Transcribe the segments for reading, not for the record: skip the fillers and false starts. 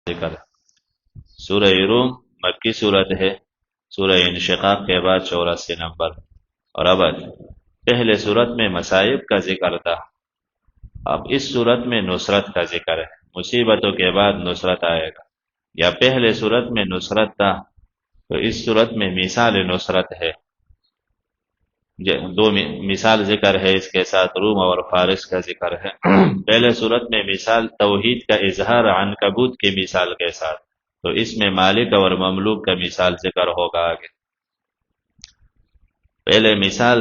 ذکر سورہ روم مکی صورت ہے، سورہ انشقاق کے بعد 84 نمبر۔ اور اب پہلے صورت میں مصائب کا ذکر تھا، اب اس صورت میں نصرت کا ذکر ہے، مصیبتوں کے بعد نصرت آئے گا۔ یا پہلے صورت میں نصرت تھا تو اس صورت میں مثال نصرت ہے، دو مثال ذکر ہے، اس کے ساتھ روم اور فارس کا ذکر ہے۔ پہلے صورت میں مثال توحید کا اظہار عنکبوت کی مثال کے ساتھ، تو اس میں مالک اور مملوک کا مثال ذکر ہوگا آگے۔ پہلے مثال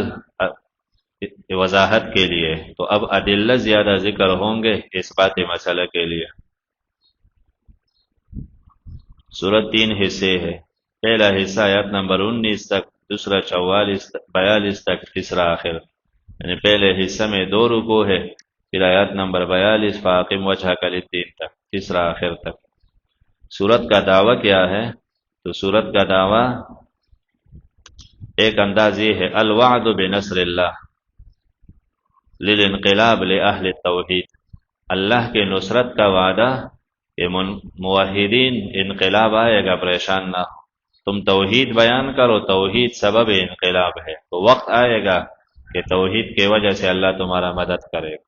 وضاحت کے لیے، تو اب ادلہ زیادہ ذکر ہوں گے اس بات مسئلہ کے لیے۔ سورت 3 حصے ہے، پہلا حصہ آیت نمبر 19 تک، دوسرا 42 تک، تیسرا آخر، یعنی پہلے حصہ میں 2 رکوع ہے، پھر آیت نمبر 42 فاقم وجہک للدین تک، تیسرا آخر تک۔ سورت کا دعویٰ کیا ہے؟ تو سورت کا دعویٰ ایک انداز یہ ہے، الوعد بنصر اللہ للانقلاب لأہل التوحید، اللہ کے نصرت کا وعدہ کہ موحدین انقلاب آئے گا، پریشان نہ ہو، تم توحید بیان کرو، توحید سبب انقلاب ہے، تو وقت آئے گا کہ توحید کی وجہ سے اللہ تمہارا مدد کرے گا۔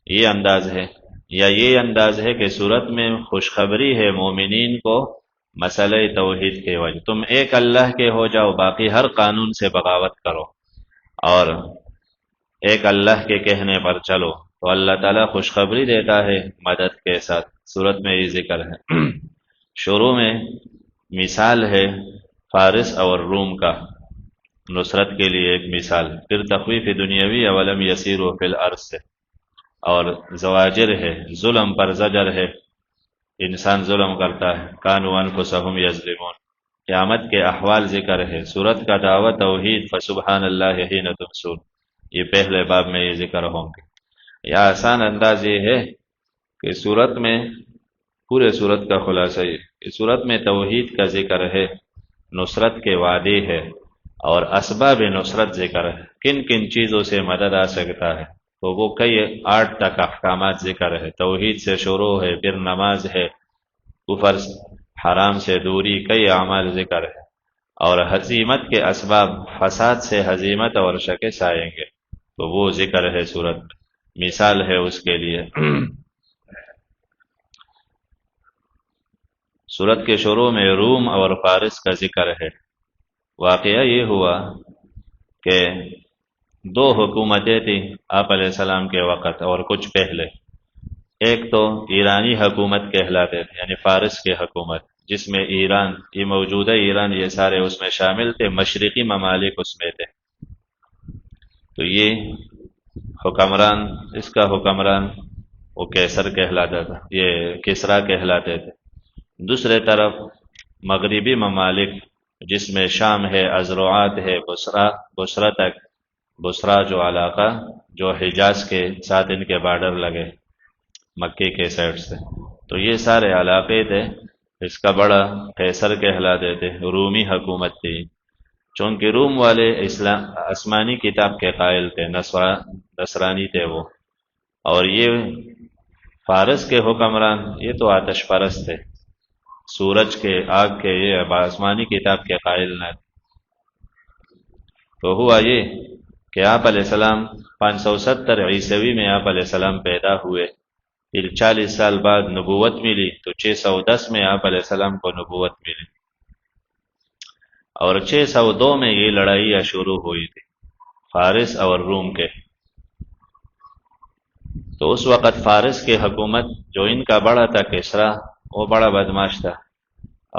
یہ انداز ہے، یا یہ انداز ہے کہ صورت میں خوشخبری ہے مومنین کو مسئلہ توحید کے وجہ، تم ایک اللہ کے ہو جاؤ، باقی ہر قانون سے بغاوت کرو اور ایک اللہ کے کہنے پر چلو، تو اللہ تعالیٰ خوشخبری دیتا ہے مدد کے ساتھ۔ صورت میں یہ ذکر ہے۔ شروع میں مثال ہے فارس اور روم کا، نصرت کے لیے ایک مثال، پھر تخویف دنیاوی اولم یسیروا فی الارض سے، اور زواجر ہے، ظلم پر زجر ہے، انسان ظلم کرتا ہے، کانوا انفسہم یظلمون، قیامت کے احوال ذکر ہے، صورت کا دعوت توحید، فسبحان اللہ حین تمسون، یہ پہلے باب میں یہ ذکر ہوں گے۔ یا آسان انداز یہ ہے کہ صورت میں پورے صورت کا خلاصہ یہ کہ صورت میں توحید کا ذکر ہے، نصرت کے وعدے ہے، اور اسباب نصرت ذکر ہے، کن کن چیزوں سے مدد آ سکتا ہے، تو وہ کئی 8 تک احکامات ذکر ہے، توحید سے شروع ہے، پھر نماز ہے، کفر حرام سے دوری، کئی اعمال ذکر ہے، اور ہزیمت کے اسباب، فساد سے ہزیمت اور شکست آئیں گے، تو وہ ذکر ہے صورت میں، مثال ہے اس کے لیے۔ صورت کے شروع میں روم اور فارس کا ذکر ہے۔ واقعہ یہ ہوا کہ 2 حکومتیں تھیں آپ علیہ السلام کے وقت اور کچھ پہلے، ایک تو ایرانی حکومت کہلاتے تھے، یعنی فارس کی حکومت، جس میں ایران، یہ موجودہ ایران، یہ سارے اس میں شامل تھے، مشرقی ممالک اس میں تھے، تو یہ حکمران، اس کا حکمران وہ کیسر کہلاتا تھا، یہ کسرا کہلاتے تھے۔ دوسرے طرف مغربی ممالک، جس میں شام ہے، ازروعات ہے، بصرہ تک، بصرہ جو علاقہ جو حجاز کے ساتھ ان کے بارڈر لگے مکے کے سائڈ سے، تو یہ سارے علاقے تھے، اس کا بڑا قیصر کہلاتے تھے، رومی حکومت تھی، چونکہ روم والے اسلام آسمانی کتاب کے قائل تھے، نصرانی تھے وہ، اور یہ فارس کے حکمران یہ تو آتش پرست تھے، سورج کے، آگ کے، یہ آسمانی کتاب کے قائل نہ تھے۔ تو ہوا یہ کہ آپ علیہ السلام 570 عیسوی میں آپ علیہ السلام پیدا ہوئے، پھر 40 سال بعد نبوت ملی، تو 610 میں آپ علیہ السلام کو نبوت ملی، اور 602 میں یہ لڑائیاں شروع ہوئی تھی فارس اور روم کے۔ تو اس وقت فارس کی حکومت جو ان کا بڑا تھا کسرا، وہ بڑا بدماش تھا،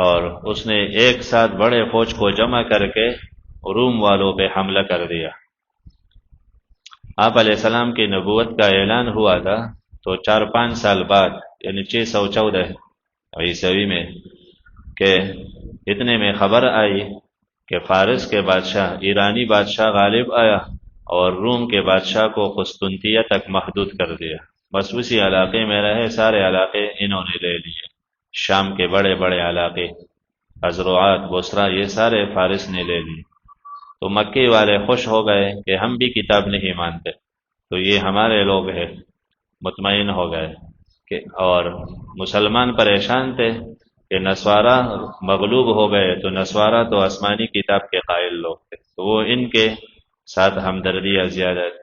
اور اس نے ایک ساتھ بڑے فوج کو جمع کر کے روم والوں پہ حملہ کر دیا۔ آپ علیہ السلام کی نبوت کا اعلان ہوا تھا، تو 4-5 سال بعد، یعنی 614 عیسوی میں، کہ اتنے میں خبر آئی کہ فارس کے بادشاہ، ایرانی بادشاہ غالب آیا اور روم کے بادشاہ کو قسطنطنیہ تک محدود کر دیا، بس اسی علاقے میں رہے، سارے علاقے انہوں نے لے لیے، شام کے بڑے بڑے علاقے، ازروعات، بصرہ، یہ سارے فارس نے لے لیے۔ تو مکی والے خوش ہو گئے کہ ہم بھی کتاب نہیں مانتے، تو یہ ہمارے لوگ ہیں، مطمئن ہو گئے کہ، اور مسلمان پریشان تھے کہ نسوارا مغلوب ہو گئے، تو نسوارا تو آسمانی کتاب کے قائل لوگ تھے، تو وہ ان کے ساتھ ہمدردیاں زیادہ تھی۔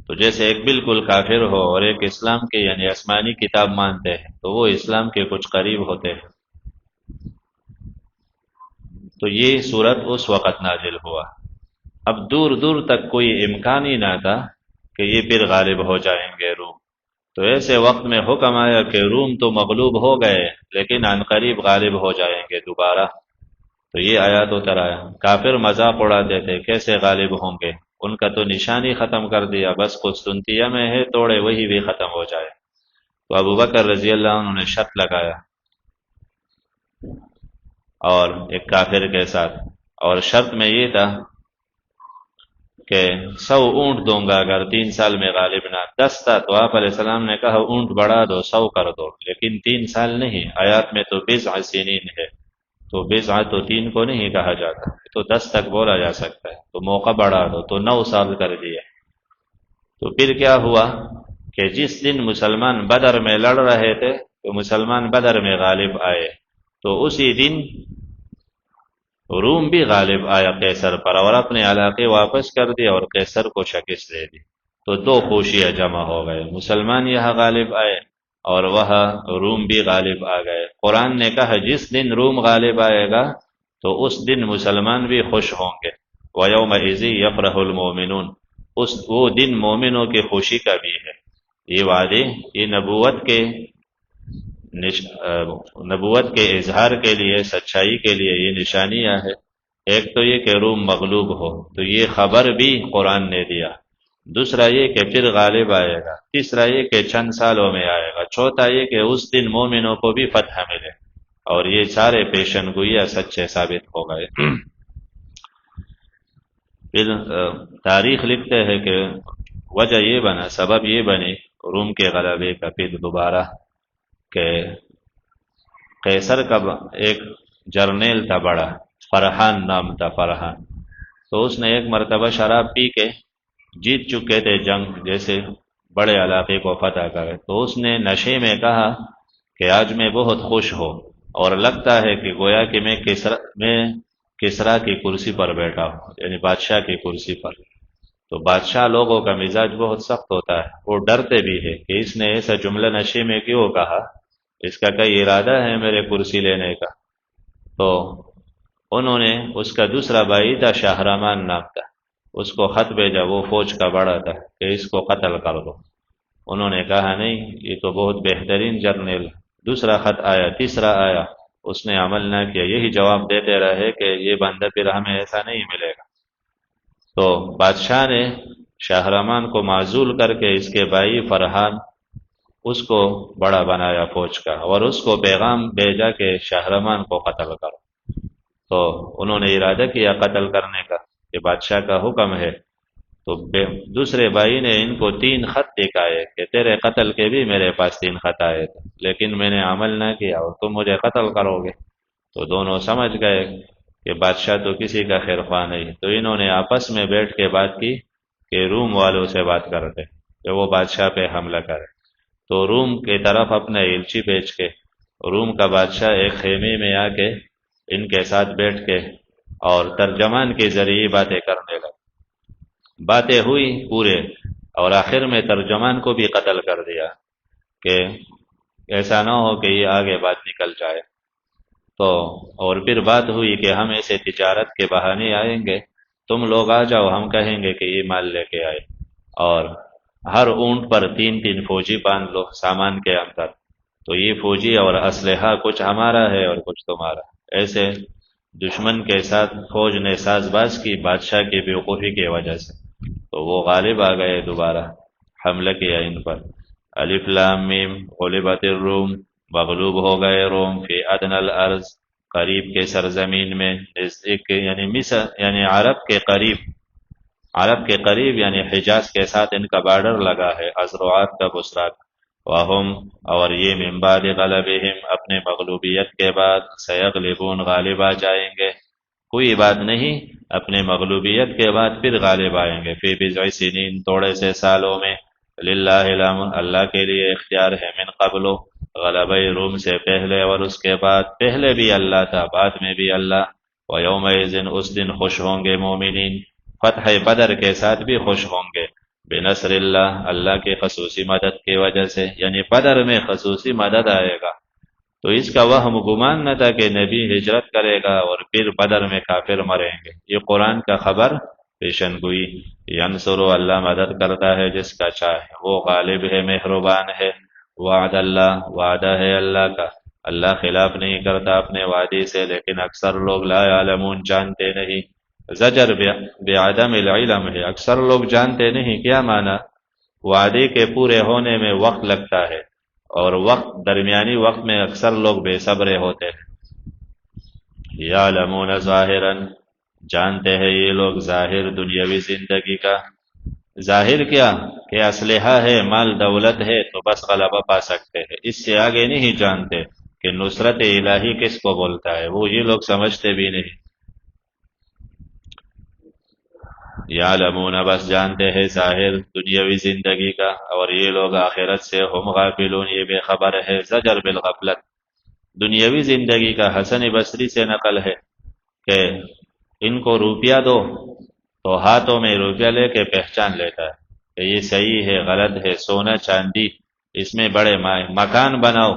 تو جیسے ایک بالکل کافر ہو اور ایک اسلام کے یعنی آسمانی کتاب مانتے ہیں، تو وہ اسلام کے کچھ قریب ہوتے ہیں۔ تو یہ صورت اس وقت نازل ہوا۔ اب دور دور تک کوئی امکان ہی نہ تھا کہ یہ پھر غالب ہو جائیں گے روم، تو ایسے وقت میں حکم آیا کہ روم تو مغلوب ہو گئے لیکن عن قریب غالب ہو جائیں گے دوبارہ۔ تو یہ آیات اتر آیا۔ کافر مذاق اڑاتے تھے کیسے غالب ہوں گے، ان کا تو نشانی ختم کر دیا، بس قسطنطیہ میں ہے توڑے وہی بھی ختم ہو جائے۔ تو ابو بکر رضی اللہ عنہ نے شرط لگایا اور ایک کافر کے ساتھ، اور شرط میں یہ تھا کہ 100 اونٹ دوں گا اگر 3 سال میں غالب نہ۔ 10 تھا تو آپ علیہ السلام نے کہا اونٹ بڑھا دو 100 کر دو، لیکن 3 سال نہیں، آیات میں تو بضع سنین ہے، تو بضع تو 3 کو نہیں کہا جاتا، تو 10 تک بولا جا سکتا ہے، تو موقع بڑھا دو، تو 9 سال کر دیا۔ تو پھر کیا ہوا کہ جس دن مسلمان بدر میں لڑ رہے تھے تو مسلمان بدر میں غالب آئے، تو اسی دن روم بھی غالب آیا قیصر پر اور اپنے علاقے واپس کر دیا اور قیصر کو شکست دے دی۔ تو 2 خوشیاں جمع ہو گئے، مسلمان یہاں غالب آئے اور وہاں روم بھی غالب آ گئے۔ قرآن نے کہا جس دن روم غالب آئے گا تو اس دن مسلمان بھی خوش ہوں گے۔ وَيَوْمَئِذٍ يَفْرَحُ الْمُؤْمِنُونَ، وہ دن مومنوں کی خوشی کا بھی ہے۔ یہ وعدے یہ نبوت کے اظہار کے لیے، سچائی کے لیے یہ نشانیاں ہے۔ ایک تو یہ کہ روم مغلوب ہو، تو یہ خبر بھی قرآن نے دیا۔ دوسرا یہ کہ پھر غالب آئے گا۔ تیسرا یہ کہ چند سالوں میں آئے گا۔ چوتھا یہ کہ اس دن مومنوں کو بھی فتح ملے، اور یہ سارے پیشن گوئیاں سچے ثابت ہو گئے۔ پھر تاریخ لکھتے ہیں کہ وجہ یہ بنا، سبب یہ بنی روم کے غلبے کا پھر دوبارہ، کہ قیصر کا ایک جرنیل تھا بڑا، فرحان نام تھا، فرحان۔ تو اس نے ایک مرتبہ شراب پی کے جیت چکے تھے جنگ، جیسے بڑے علاقے کو فتح کرے، تو اس نے نشے میں کہا کہ آج میں بہت خوش ہوں اور لگتا ہے کہ گویا کہ میں کسرا کی کرسی پر بیٹھا ہوں، یعنی بادشاہ کی کرسی پر۔ تو بادشاہ لوگوں کا مزاج بہت سخت ہوتا ہے، وہ ڈرتے بھی ہے کہ اس نے ایسا جملہ نشے میں کیوں کہا، اس کا کئی ارادہ ہے میرے کرسی لینے کا۔ تو انہوں نے، اس کا دوسرا بھائی تھا شاہرمان نام تھا، اس کو خط بھیجا، وہ فوج کا بڑا تھا، کہ اس کو قتل کر دو۔ انہوں نے کہا نہیں، یہ تو بہت بہترین جرنیل۔ دوسرا خط آیا، تیسرا آیا، اس نے عمل نہ کیا، یہی جواب دیتے رہے کہ یہ بندہ پھر ہمیں ایسا نہیں ملے گا۔ تو بادشاہ نے شاہرمان کو معزول کر کے اس کے بھائی فرحان، اس کو بڑا بنایا فوج کا، اور اس کو پیغام بھیجا کہ شاہرمان کو قتل کرو۔ تو انہوں نے ارادہ کیا قتل کرنے کا، کہ بادشاہ کا حکم ہے۔ تو دوسرے بھائی نے ان کو 3 خط دکھائے کہ تیرے قتل کے بھی میرے پاس 3 خط آئے تھے، لیکن میں نے عمل نہ کیا اور تم مجھے قتل کرو گے۔ تو دونوں سمجھ گئے کہ بادشاہ تو کسی کا خیر خواہ نہیں، تو انہوں نے آپس میں بیٹھ کے بات کی کہ روم والوں سے بات کرتے کہ وہ بادشاہ پہ حملہ کرے۔ تو روم کی طرف اپنا ایلچی بھیج کے روم کا بادشاہ ایک خیمے میں آ کے ان کے ساتھ بیٹھ کے اور ترجمان کے ذریعے باتیں کرنے لگا۔ باتیں ہوئی پورے، اور آخر میں ترجمان کو بھی قتل کر دیا کہ ایسا نہ ہو کہ یہ آگے بات نکل جائے۔ تو اور پھر بات ہوئی کہ ہم ایسے تجارت کے بہانے آئیں گے، تم لوگ آ جاؤ، ہم کہیں گے کہ یہ مال لے کے آئے، اور ہر اونٹ پر 3 فوجی باندھ لو سامان کے اندر، تو یہ فوجی اور اسلحہ کچھ ہمارا ہے اور کچھ تمہارا۔ ایسے دشمن کے ساتھ فوج نے ساز باز کی بادشاہ کی بیوقوفی کی وجہ سے، تو وہ غالب آ گئے، دوبارہ حملہ کیا ان پر۔ الف لام میم غلبت الروم، مغلوب ہو گئے روم، فی ادنی الارض، قریب کے سرزمین میں، نزدیک یعنی مصر یعنی عرب کے قریب یعنی حجاز کے ساتھ ان کا بارڈر لگا ہے، ازروعات کا بسرات۔ وہم، اور یہ من بعد غلبہم، اپنے مغلوبیت کے بعد، سیغلبون، غالب آ جائیں گے، کوئی بات نہیں، اپنے مغلوبیت کے بعد پھر غالب آئیں گے، فی بضع سنین، تھوڑے سے سالوں میں، للہ الامر، اللہ کے لیے اختیار ہے، من قبل، غلبہ روم سے پہلے اور اس کے بعد، پہلے بھی اللہ تھا بعد میں بھی اللہ۔ وَيَوْمَئِذٍ اس دن خوش ہوں گے مومنین، فتح بدر کے ساتھ بھی خوش ہوں گے، بنصر اللہ، اللہ کے خصوصی مدد کی وجہ سے، یعنی بدر میں خصوصی مدد آئے گا۔ تو اس کا وہم گمان نہ تھا کہ نبی ہجرت کرے گا اور پھر بدر میں کافر مریں گے، یہ قرآن کا خبر پیشن گوئی۔ ینصر، اللہ مدد کرتا ہے جس کا چاہے، وہ غالب ہے، مہربان ہے۔ وعد اللہ، وعدہ ہے اللہ کا، اللہ خلاف نہیں کرتا اپنے وعدے سے، لیکن اکثر لوگ لا یعلمون، جانتے نہیں۔ زجر بعدم العلم ہے، اکثر لوگ جانتے نہیں۔ کیا معنی؟ وعدے کے پورے ہونے میں وقت لگتا ہے، اور وقت درمیانی وقت میں اکثر لوگ بے صبر ہوتے ہیں۔ یعلمون ظاہرا، جانتے ہیں یہ لوگ ظاہر دنیاوی زندگی کا۔ ظاہر کیا کہ اسلحہ ہے، مال دولت ہے تو بس غلبہ پا سکتے ہیں، اس سے آگے نہیں جانتے کہ نصرت الہی کس کو بولتا ہے، وہ یہ لوگ سمجھتے بھی نہیں۔ یعلمون، بس جانتے ہیں ظاہر دنیاوی زندگی کا، اور یہ لوگ آخرت سے ہم غافلون، یہ بے خبر ہے۔ زجر بالغفلت، دنیاوی زندگی کا حسن بصری سے نقل ہے کہ ان کو روپیہ دو تو ہاتھوں میں روپیہ لے کے پہچان لیتا ہے کہ یہ صحیح ہے غلط ہے، سونا چاندی اس میں بڑے مکان بناؤ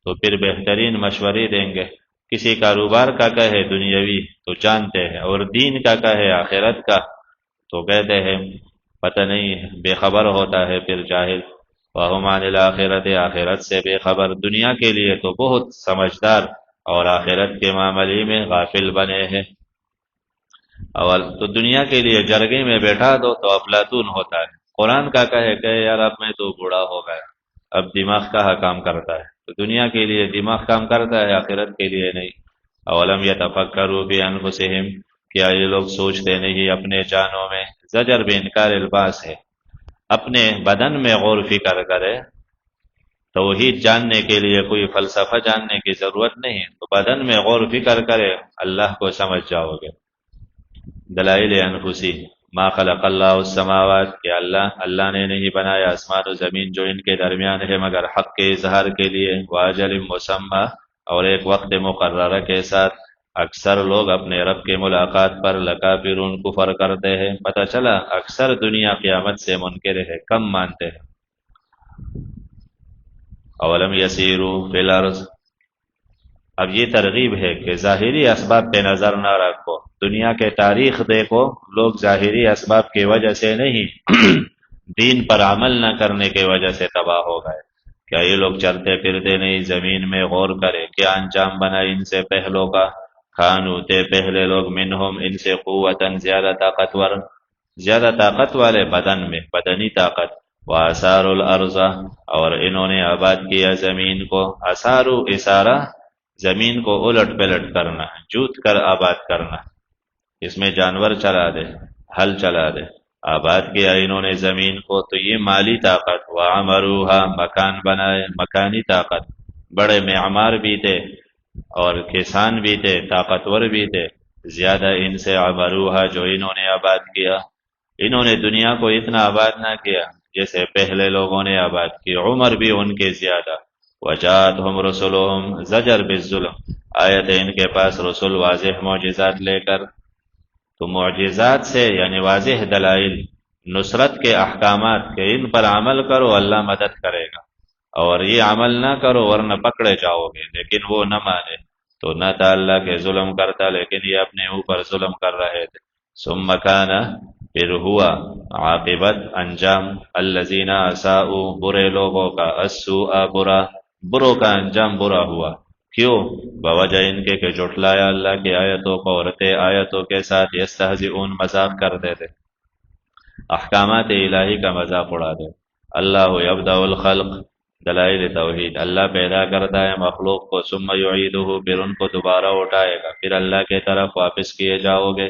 تو پھر بہترین مشورے دیں گے۔ کسی کاروبار کا کہے دنیاوی تو جانتے ہیں، اور دین کا کہے آخرت کا تو کہتے ہیں پتہ نہیں، بے خبر ہوتا ہے پھر جاہل۔ وَهُمْ عَنِ الْآخِرَةِ، آخرت سے بے خبر، دنیا کے لیے تو بہت سمجھدار اور آخرت کے معاملے میں غافل بنے ہیں۔ اول تو دنیا کے لیے جرگے میں بیٹھا دو تو افلاطون ہوتا ہے، قرآن کا کہے کہ یار اب میں تو بوڑھا ہو گیا، اب دماغ کہاں کام کرتا ہے، تو دنیا کے لیے دماغ کام کرتا ہے، آخرت کے لیے نہیں۔ اولم یتفکروا فی انفسہم، کیا یہ لوگ سوچتے نہیں اپنے جانوں میں؟ زجر بانکار الباس ہے، اپنے بدن میں غور فکر کرے۔ توحید جاننے کے لیے کوئی فلسفہ جاننے کی ضرورت نہیں، تو بدن میں غور فکر کرے، اللہ کو سمجھ جاؤ گے۔ دلائل انفسی، ما خلق اللہ السماوات، کہ اللہ نے نہیں بنایا آسمان و زمین جو ان کے درمیان ہے مگر حق کے اظہار کے لیے، واجل مسمى، اور ایک وقت مقررہ کے ساتھ۔ اکثر لوگ اپنے رب کے ملاقات پر لکافرون، کفر کرتے ہیں۔ پتہ چلا اکثر دنیا قیامت سے منکر ہے، کم مانتے ہیں۔ اولم یسیروا فی الارض، اب یہ ترغیب ہے کہ ظاہری اسباب پہ نظر نہ رکھو، دنیا کے تاریخ دیکھو، لوگ ظاہری اسباب کی وجہ سے نہیں دین پر عمل نہ کرنے کی وجہ سے تباہ ہو گئے۔ کیا یہ لوگ چلتے پھرتے نہیں زمین میں؟ غور کرے کیا انجام بنا ان سے پہلوں کا۔ کھانو تے پہلے لوگ، منہم ان سے، قوتاً زیادہ طاقتور، زیادہ طاقت والے بدن میں، بدنی طاقت۔ وآثاروا الارض، اور انہوں نے آباد کیا زمین کو۔ آثارو اثارہ، زمین کو الٹ پلٹ کرنا، جوت کر آباد کرنا، اس میں جانور چلا دے، ہل چلا دے، آباد کیا انہوں نے زمین کو، تو یہ مالی طاقت۔ وعمروها، مکان بنائے، مکانی طاقت، بڑے معمار بھی تھے اور کسان بھی تھے، طاقتور بھی تھے، زیادہ ان سے عمروها، جو انہوں نے آباد کیا۔ انہوں نے دنیا کو اتنا آباد نہ کیا جیسے پہلے لوگوں نے آباد کی، عمر بھی ان کے زیادہ۔ وجاءتهم رسلهم، زجر بالظلم، آیت ان کے پاس رسول واضح معجزات لے کر، تو معجزات سے یعنی واضح دلائل، نصرت کے احکامات کہ ان پر عمل کرو اللہ مدد کرے گا، اور یہ عمل نہ کرو ورنہ پکڑے جاؤ گے، لیکن وہ نہ مانے، تو نہ تھا اللہ کے ظلم کرتا، لیکن یہ اپنے اوپر ظلم کر رہے تھے۔ ثم کان، پھر ہوا، عاقبت انجام، الذین اساءوا، برے لوگوں کا، السوء برا، بروں کا انجام برا ہوا۔ کیوں؟ بوجہ ان کے کہ جھٹلایا اللہ کی آیتوں کو، اور تھے آیتوں کے ساتھ یستہزئون، مذاق کرتے تھے، احکامات الہی کا مذاق اڑاتے۔ اللہ یبدأ الخلق، دلائل توحید، اللہ پیدا کرتا ہے مخلوق کو، ثم یعیدہ، پھر ان کو دوبارہ اٹھائے گا، پھر اللہ کے طرف واپس کیے جاؤ گے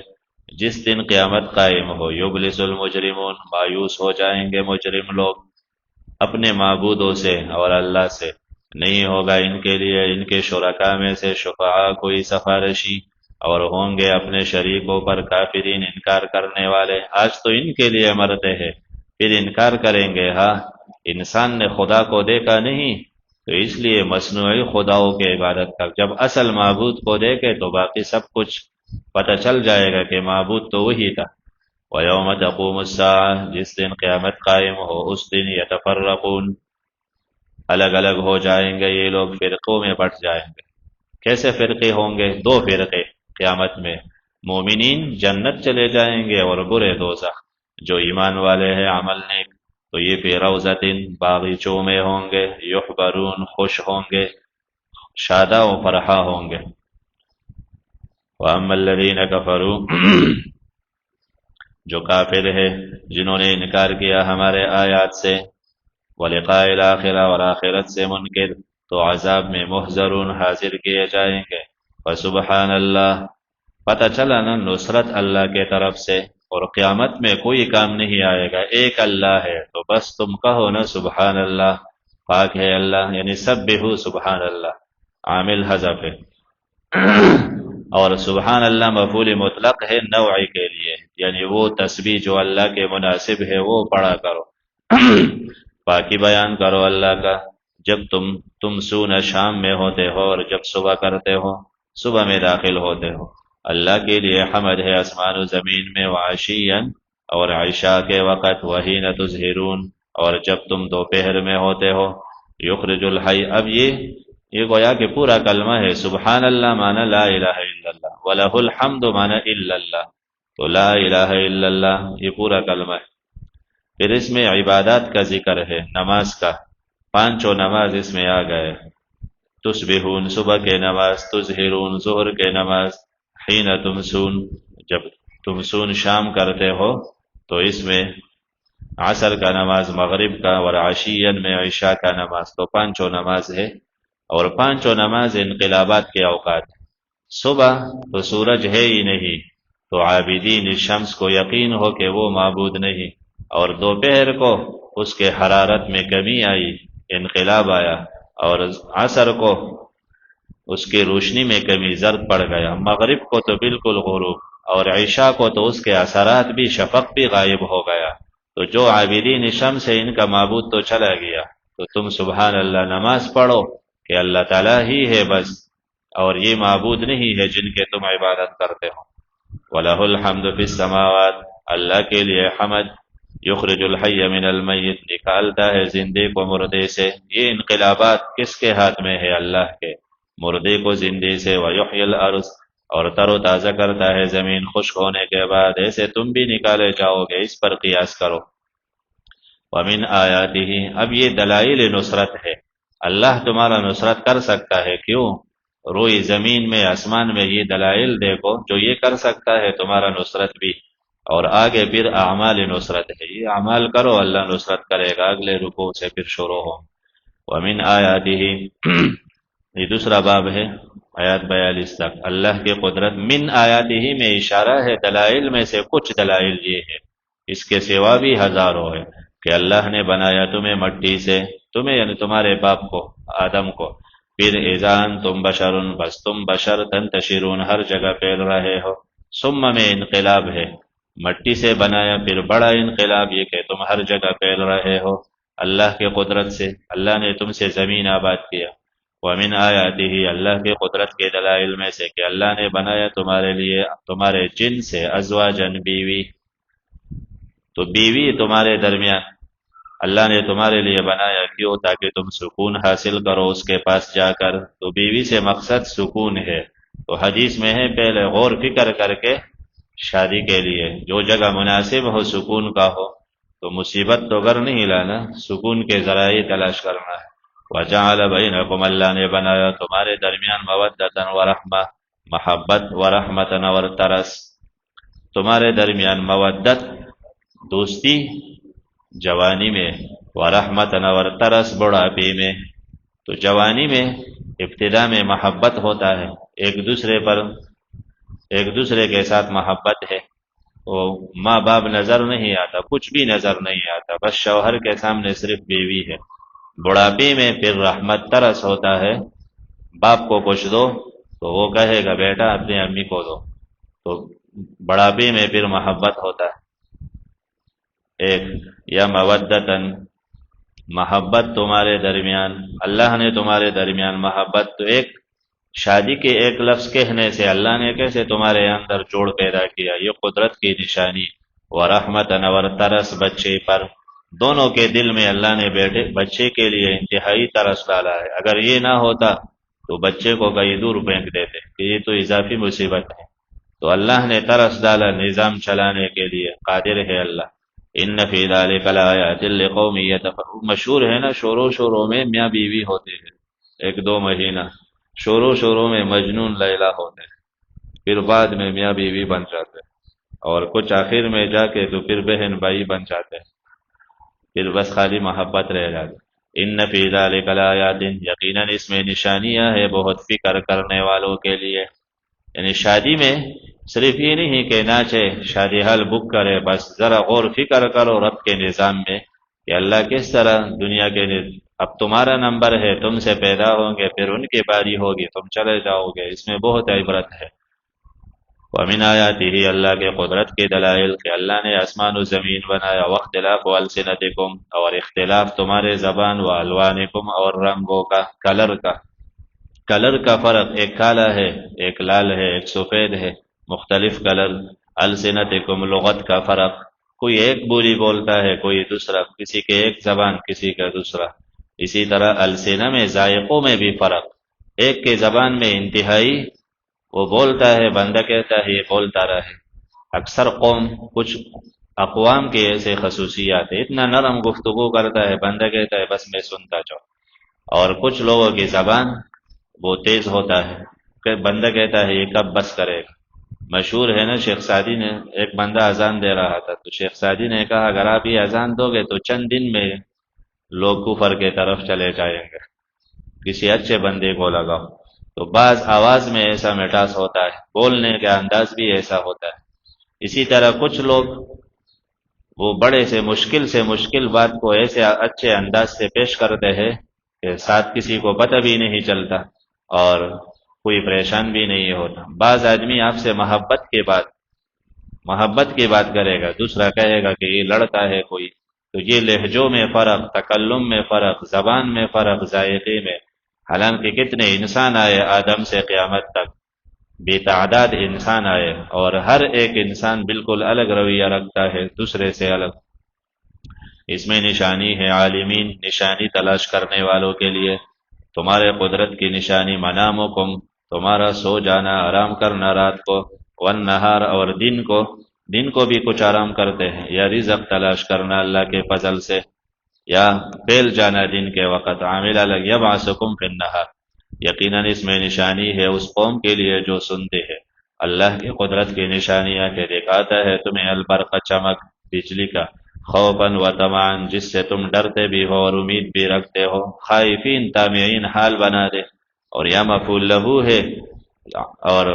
جس دن قیامت قائم ہو۔ یبلس المجرمون، مایوس ہو جائیں گے مجرم لوگ اپنے معبودوں سے اور اللہ سے، نہیں ہوگا ان کے لیے ان کے شرکاء میں سے شفعاء، کوئی سفارشی، اور ہوں گے اپنے شریکوں پر کافرین، انکار کرنے والے۔ آج تو ان کے لیے مرتے ہیں، پھر انکار کریں گے۔ ہاں، انسان نے خدا کو دیکھا نہیں تو اس لیے مصنوعی خداؤں کے عبادت کا جب اصل معبود کو دیکھے تو باقی سب کچھ پتہ چل جائے گا کہ معبود تو وہی تھا۔ وَيَوْمَ تَقُومُ السَّاعَةُ جس دن قیامت قائم ہو اس دن یتفرقون الگ الگ ہو جائیں گے یہ لوگ، فرقوں میں بٹ جائیں گے۔ کیسے فرقے ہوں گے؟ دو فرقے قیامت میں، مومنین جنت چلے جائیں گے اور برے دوزخ۔ جو ایمان والے ہیں عمل نیک تو یہ فی روضۃ باغیچوں میں ہوں گے، یحبرون خوش ہوں گے، شادہ و فرحہ ہوں گے۔ وَأَمَّا الَّذِينَ كَفَرُوا جو کافر ہے جنہوں نے انکار کیا ہمارے آیات سے، وَلِقَاءِ الْآخِرَةِ اور آخرت سے منکر، تو عذاب میں محضرون حاضر کیے جائیں گے۔ فسبحان اللہ پتہ چلا نا نصرت اللہ کے طرف سے، اور قیامت میں کوئی کام نہیں آئے گا، ایک اللہ ہے تو بس تم کہو نا سبحان اللہ، پاک ہے اللہ، یعنی سبحوا سبحان اللہ، عامل حذف ہے۔ اور سبحان اللہ مفعول مطلق ہے نوعی کے لیے، یعنی وہ تسبیح جو اللہ کے مناسب ہے وہ پڑھا کرو۔ پاکی بیان کرو اللہ کا جب تم سون شام میں ہوتے ہو اور جب صبح کرتے ہو، صبح میں داخل ہوتے ہو۔ اللہ کے لیے حمد ہے آسمان و زمین میں، وعشیاً اور عشاء کے وقت، وحین تظہرون اور جب تم دوپہر میں ہوتے ہو۔ یخرج الحی، اب یہ گویا کہ پورا کلمہ ہے، سبحان اللہ معنی لا الہ الا اللہ، وَلَهُ الْحَمْدُ معنی الا اللہ، تو لا الہ الا اللہ یہ پورا کلمہ ہے۔ پھر اس میں عبادات کا ذکر ہے، نماز کا، پانچوں نماز اس میں آ گئے، تسبحون صبح کے نماز، تظہرون ظہر کے نماز، حین تمسون جب تمسون شام کرتے ہو تو اس میں عصر کا نماز، مغرب کا، اور عشیًا میں عشاء کا نماز، تو پانچوں نماز ہے۔ اور پانچوں نماز انقلابات کے اوقات، صبح تو سورج ہے ہی نہیں تو عابدین شمس کو یقین ہو کہ وہ معبود نہیں، اور دوپہر کو اس کے حرارت میں کمی آئی، انقلاب آیا، اور عصر کو اس کی روشنی میں کمی، زرد پڑ گیا، مغرب کو تو بالکل غروب، اور عشاء کو تو اس کے اثرات بھی، شفق بھی غائب ہو گیا۔ تو جو عابدین شمس ہے ان کا معبود تو چلا گیا، تو تم سبحان اللہ نماز پڑھو کہ اللہ تعالیٰ ہی ہے بس، اور یہ معبود نہیں ہے جن کے تم عبادت کرتے ہو۔ وَلَهُ الْحَمْدُ فِي السَّمَاوَاتِ اللہ کے لیے حمد، یخرج الحی من المیت نکالتا ہے زندے کو مردے سے۔ یہ انقلابات کس کے ہاتھ میں ہے؟ اللہ کے، مردے کو زندے سے، وَيُحْيِي الْأَرْضَ اور تر و تازہ کرتا ہے زمین خشک ہونے کے بعد، ایسے تم بھی نکالے جاؤ گے، اس پر قیاس کرو۔ وَمِنْ آیَاتِهِ اب یہ دلائل نصرت ہے، اللہ تمہارا نصرت کر سکتا ہے، کیوں؟ روئی زمین میں آسمان میں یہ دلائل دیکھو جو یہ کر سکتا ہے تمہارا نصرت بھی، اور آگے پھر اعمال نصرت ہے، یہ اعمال کرو اللہ نصرت کرے گا، اگلے رکوع سے پھر شروع ہو۔ وَمِنْ آیَاتِهِ یہ دوسرا باب ہے، آیات 42 تک، اللہ کی قدرت، من آیاتہ میں اشارہ ہے، دلائل میں سے کچھ دلائل یہ ہے، اس کے سوا بھی ہزاروں ہے، کہ اللہ نے بنایا تمہیں مٹی سے، تمہیں یعنی تمہارے باپ کو، آدم کو، پھر اذان تم بشرن بس تم بشر، تنتشرون ہر جگہ پھیل رہے ہو، ثم میں انقلاب ہے، مٹی سے بنایا، پھر بڑا انقلاب یہ کہ تم ہر جگہ پھیل رہے ہو اللہ کے قدرت سے، اللہ نے تم سے زمین آباد کیا۔ وَمِنْ آیَاتِهِ اللہ کی قدرت کے دلائل میں سے کہ اللہ نے بنایا تمہارے لیے، تمہارے جن سے، ازواجن بیوی، تو بیوی تمہارے درمیان اللہ نے تمہارے لیے بنایا، کیوں؟ تاکہ تم سکون حاصل کرو اس کے پاس جا کر، تو بیوی سے مقصد سکون ہے۔ تو حدیث میں ہے پہلے غور فکر کر کے شادی کے لیے جو جگہ مناسب ہو، سکون کا ہو، تو مصیبت تو گھر نہیں لانا، سکون کے ذرائع تلاش کرنا ہے۔ وَجَعَلَ بَيْنَكُمْ اللہ نے بنایا تمہارے درمیان مودۃ ورحمہ، محبت، ورحمۃ اور ترس، تمہارے درمیان مودت دوستی جوانی میں، ورحمۃ اور ترس بڑھاپے میں۔ تو جوانی میں ابتدا میں محبت ہوتا ہے، ایک دوسرے کے ساتھ محبت ہے، وہ ماں باپ نظر نہیں آتا، کچھ بھی نظر نہیں آتا، بس شوہر کے سامنے صرف بیوی ہے۔ بڑھاپے میں پھر رحمت ترس ہوتا ہے، باپ کو کچھ دو تو وہ کہے گا بیٹا اپنی امی کو دو، تو بڑھاپے میں پھر محبت ہوتا ہے ایک، یا مودتن محبت تمہارے درمیان، اللہ نے تمہارے درمیان محبت، تو ایک شادی کے ایک لفظ کہنے سے اللہ نے کیسے تمہارے اندر جوڑ پیدا کیا، یہ قدرت کی نشانی۔ ورحمتن، اور ترس بچے پر، دونوں کے دل میں اللہ نے بچے کے لیے انتہائی ترس ڈالا ہے۔ اگر یہ نہ ہوتا تو بچے کو کہیں دور پھینک دیتے کہ یہ تو اضافی مصیبت ہے، تو اللہ نے ترس ڈالا نظام چلانے کے لیے، قادر ہے اللہ۔ ان فی ذلک لآیات لقوم یتفکرون، مشہور ہے نا، شروع میں میاں بیوی ہوتے ہیں، ایک دو مہینہ شروع میں مجنون لیلا ہوتے ہیں، پھر بعد میں میاں بیوی بن جاتے ہیں، اور کچھ آخر میں جا کے تو پھر بہن بھائی بن جاتے ہیں، پھر بس خالی محبت رہ جاتی۔ ان فی ذلک لآیات، یقیناً اس میں نشانیاں ہے بہت فکر کرنے والوں کے لیے۔ یعنی شادی میں صرف یہ نہیں کہ ناچے، شادی حال بک کرے، بس ذرا غور فکر کرو رب کے نظام میں کہ اللہ کس طرح دنیا کے اب تمہارا نمبر ہے، تم سے پیدا ہوں گے، پھر ان کی باری ہوگی، تم چلے جاؤ گے، اس میں بہت عبرت ہے۔ وَمِنْ آیاتہ، اللہ کے قدرت کے دلائل کہ اللہ نے آسمان و زمین بنایا، واختلاف السنتکم، اور اختلاف تمہارے زبان، والوانکم، اور رنگوں کا، کلر کا فرق، ایک کالا ہے، ایک لال ہے، ایک سفید ہے، مختلف کلر۔ السنتکم، لغت کا فرق، کوئی ایک بولی بولتا ہے، کوئی دوسرا، کسی کے ایک زبان، کسی کا دوسرا۔ اسی طرح السنہ میں ذائقوں میں بھی فرق، ایک کے زبان میں انتہائی، وہ بولتا ہے، بندہ کہتا ہے یہ بولتا رہے۔ اکثر قوم، کچھ اقوام کے ایسے خصوصیات ہیں، اتنا نرم گفتگو کرتا ہے، بندہ کہتا ہے بس میں سنتا جاؤں۔ اور کچھ لوگوں کی زبان وہ تیز ہوتا ہے کہ بندہ کہتا ہے یہ کب بس کرے گا۔ مشہور ہے نا، شیخ سعدی نے، ایک بندہ اذان دے رہا تھا تو شیخ سعدی نے کہا اگر آپ یہ اذان دو گے تو چند دن میں لوگ کفر کے طرف چلے جائیں گے، کسی اچھے بندے کو لگاؤ۔ تو بعض آواز میں ایسا مٹاس ہوتا ہے، بولنے کا انداز بھی ایسا ہوتا ہے۔ اسی طرح کچھ لوگ وہ بڑے سے مشکل بات کو ایسے اچھے انداز سے پیش کرتے ہیں کہ ساتھ کسی کو پتہ بھی نہیں چلتا اور کوئی پریشان بھی نہیں ہوتا۔ بعض آدمی آپ سے محبت کی بات کرے گا، دوسرا کہے گا کہ یہ لڑتا ہے کوئی۔ تو یہ لہجوں میں فرق، تکلم میں فرق، زبان میں فرق، ذائقے میں۔ حالانکہ کتنے انسان آئے آدم سے قیامت تک، بے تعداد انسان آئے، اور ہر ایک انسان بالکل الگ رویہ رکھتا ہے دوسرے سے الگ۔ اس میں نشانی ہے عالمین، نشانی تلاش کرنے والوں کے لیے، تمہارے قدرت کی نشانی، منامکم، تمہارا سو جانا، آرام کرنا رات کو، والنہار، اور دن کو بھی کچھ آرام کرتے ہیں، یا رزق تلاش کرنا اللہ کے فضل سے، یا پھیل جانا دن کے وقت، عامل الگ، یبعثکم فی النہار۔ یقیناً اس میں نشانی ہے اس قوم کے لیے جو سنتے ہیں اللہ کی قدرت کی نشانیاں، کہ دکھاتا ہے تمہیں البرق، چمک، بجلی کا، خوفاً و طمعاً، جس سے تم ڈرتے بھی ہو اور امید بھی رکھتے ہو، خائفین طامعین، حال بنا دے۔ اور یا مفعول لہو ہے، اور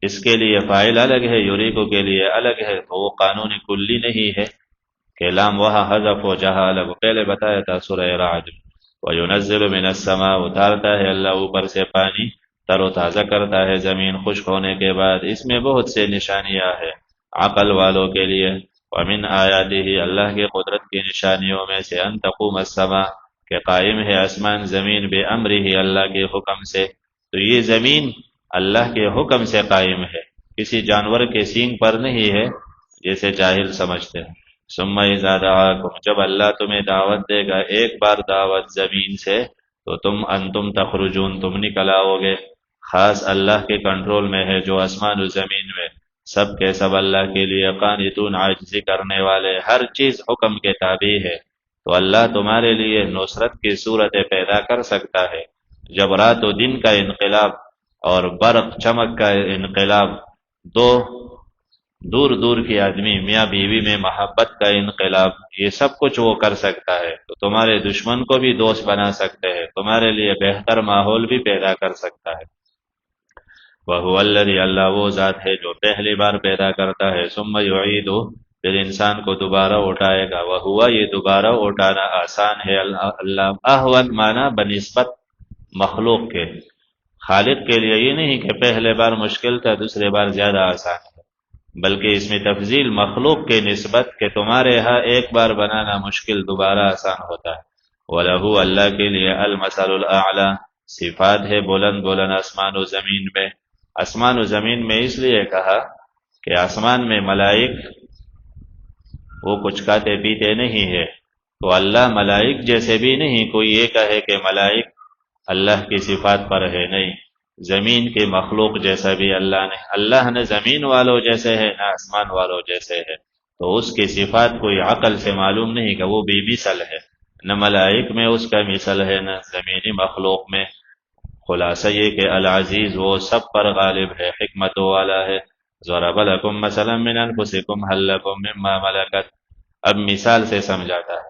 اس کے لیے فاعل الگ ہے، یوریکو کے لیے الگ ہے، تو وہ قانون کلی نہیں ہے کہ لام وہاں حذف ہو جہاں الگ، پہلے بتایا تھا سورہ رعد۔ وَيُنَزِّلُ مِنَ السَّمَاءِ، اتارتا ہے اللہ اوپر سے پانی، تر و تازہ کرتا ہے زمین خشک ہونے کے بعد۔ اس میں بہت سے نشانیاں ہیں عقل والوں کے لیے۔ وَمِنْ آیَاتِهِ، اللہ کی قدرت کی نشانیوں میں سے، أَن تَقُومَ السَّمَاء، کہ قائم ہے آسمان زمین، بِأَمْرِهِ، اللہ کے حکم سے۔ تو یہ زمین اللہ کے حکم سے قائم ہے، کسی جانور کے سینگ پر نہیں ہے جیسے جاہل سمجھتے ہیں۔ ثم اذا دعاکم، جب اللہ تمہیں دعوت دے گا، ایک بار دعوت زمین سے، تو انتم تخرجون، تم نکل آؤ گے۔ خاص اللہ کے کنٹرول میں ہے جو آسمان و زمین میں، سب کے سب اللہ کے لیے قانتون، عاجزی کرنے والے، ہر چیز حکم کے تابع ہے۔ تو اللہ تمہارے لیے نصرت کی صورتیں پیدا کر سکتا ہے، جب رات و دن کا انقلاب اور برق چمک کا انقلاب، دو دور دور کے آدمی، میاں بیوی میں محبت کا انقلاب، یہ سب کچھ وہ کر سکتا ہے۔ تو تمہارے دشمن کو بھی دوست بنا سکتے ہیں، تمہارے لیے بہتر ماحول بھی پیدا کر سکتا ہے۔ وَهُوَ الَّذِي، اللہ وہ ذات ہے جو پہلی بار پیدا کرتا ہے، ثم یعیدہ، پھر انسان کو دوبارہ اٹھائے گا۔ وَهُوَ، یہ دوبارہ اٹھانا آسان ہے، اللہ اہون معنی بنسبت مخلوق کے، خالق کے لیے یہ نہیں کہ پہلے بار مشکل تھا دوسرے بار زیادہ آسان ہے۔ بلکہ اس میں تفضیل مخلوق کے نسبت کہ تمہارے ہاں ایک بار بنانا مشکل، دوبارہ آسان ہوتا ہے۔ وَلَهُ اللہ کے لیے المثل الاعلیٰ صفات ہے بلند بلند آسمان و زمین میں۔ آسمان و زمین میں اس لیے کہا کہ آسمان میں ملائک وہ کچھ کھاتے پیتے نہیں ہے، تو اللہ ملائک جیسے بھی نہیں، کوئی یہ کہے کہ ملائک اللہ کی صفات پر ہے، نہیں، زمین کے مخلوق جیسا بھی اللہ نے زمین والوں جیسے ہے نہ آسمان والوں جیسے ہے، تو اس کی صفات کوئی عقل سے معلوم نہیں کہ وہ بھی مثل ہے، نہ ملائک میں اس کا مثل ہے نہ زمینی مخلوق میں۔ خلاصہ یہ کہ العزیز وہ سب پر غالب ہے، حکمت والا ہے۔ ضرب لکم مثلا من انفسکم هل لکم مما ملکت، اب مثال سے سمجھاتا ہے،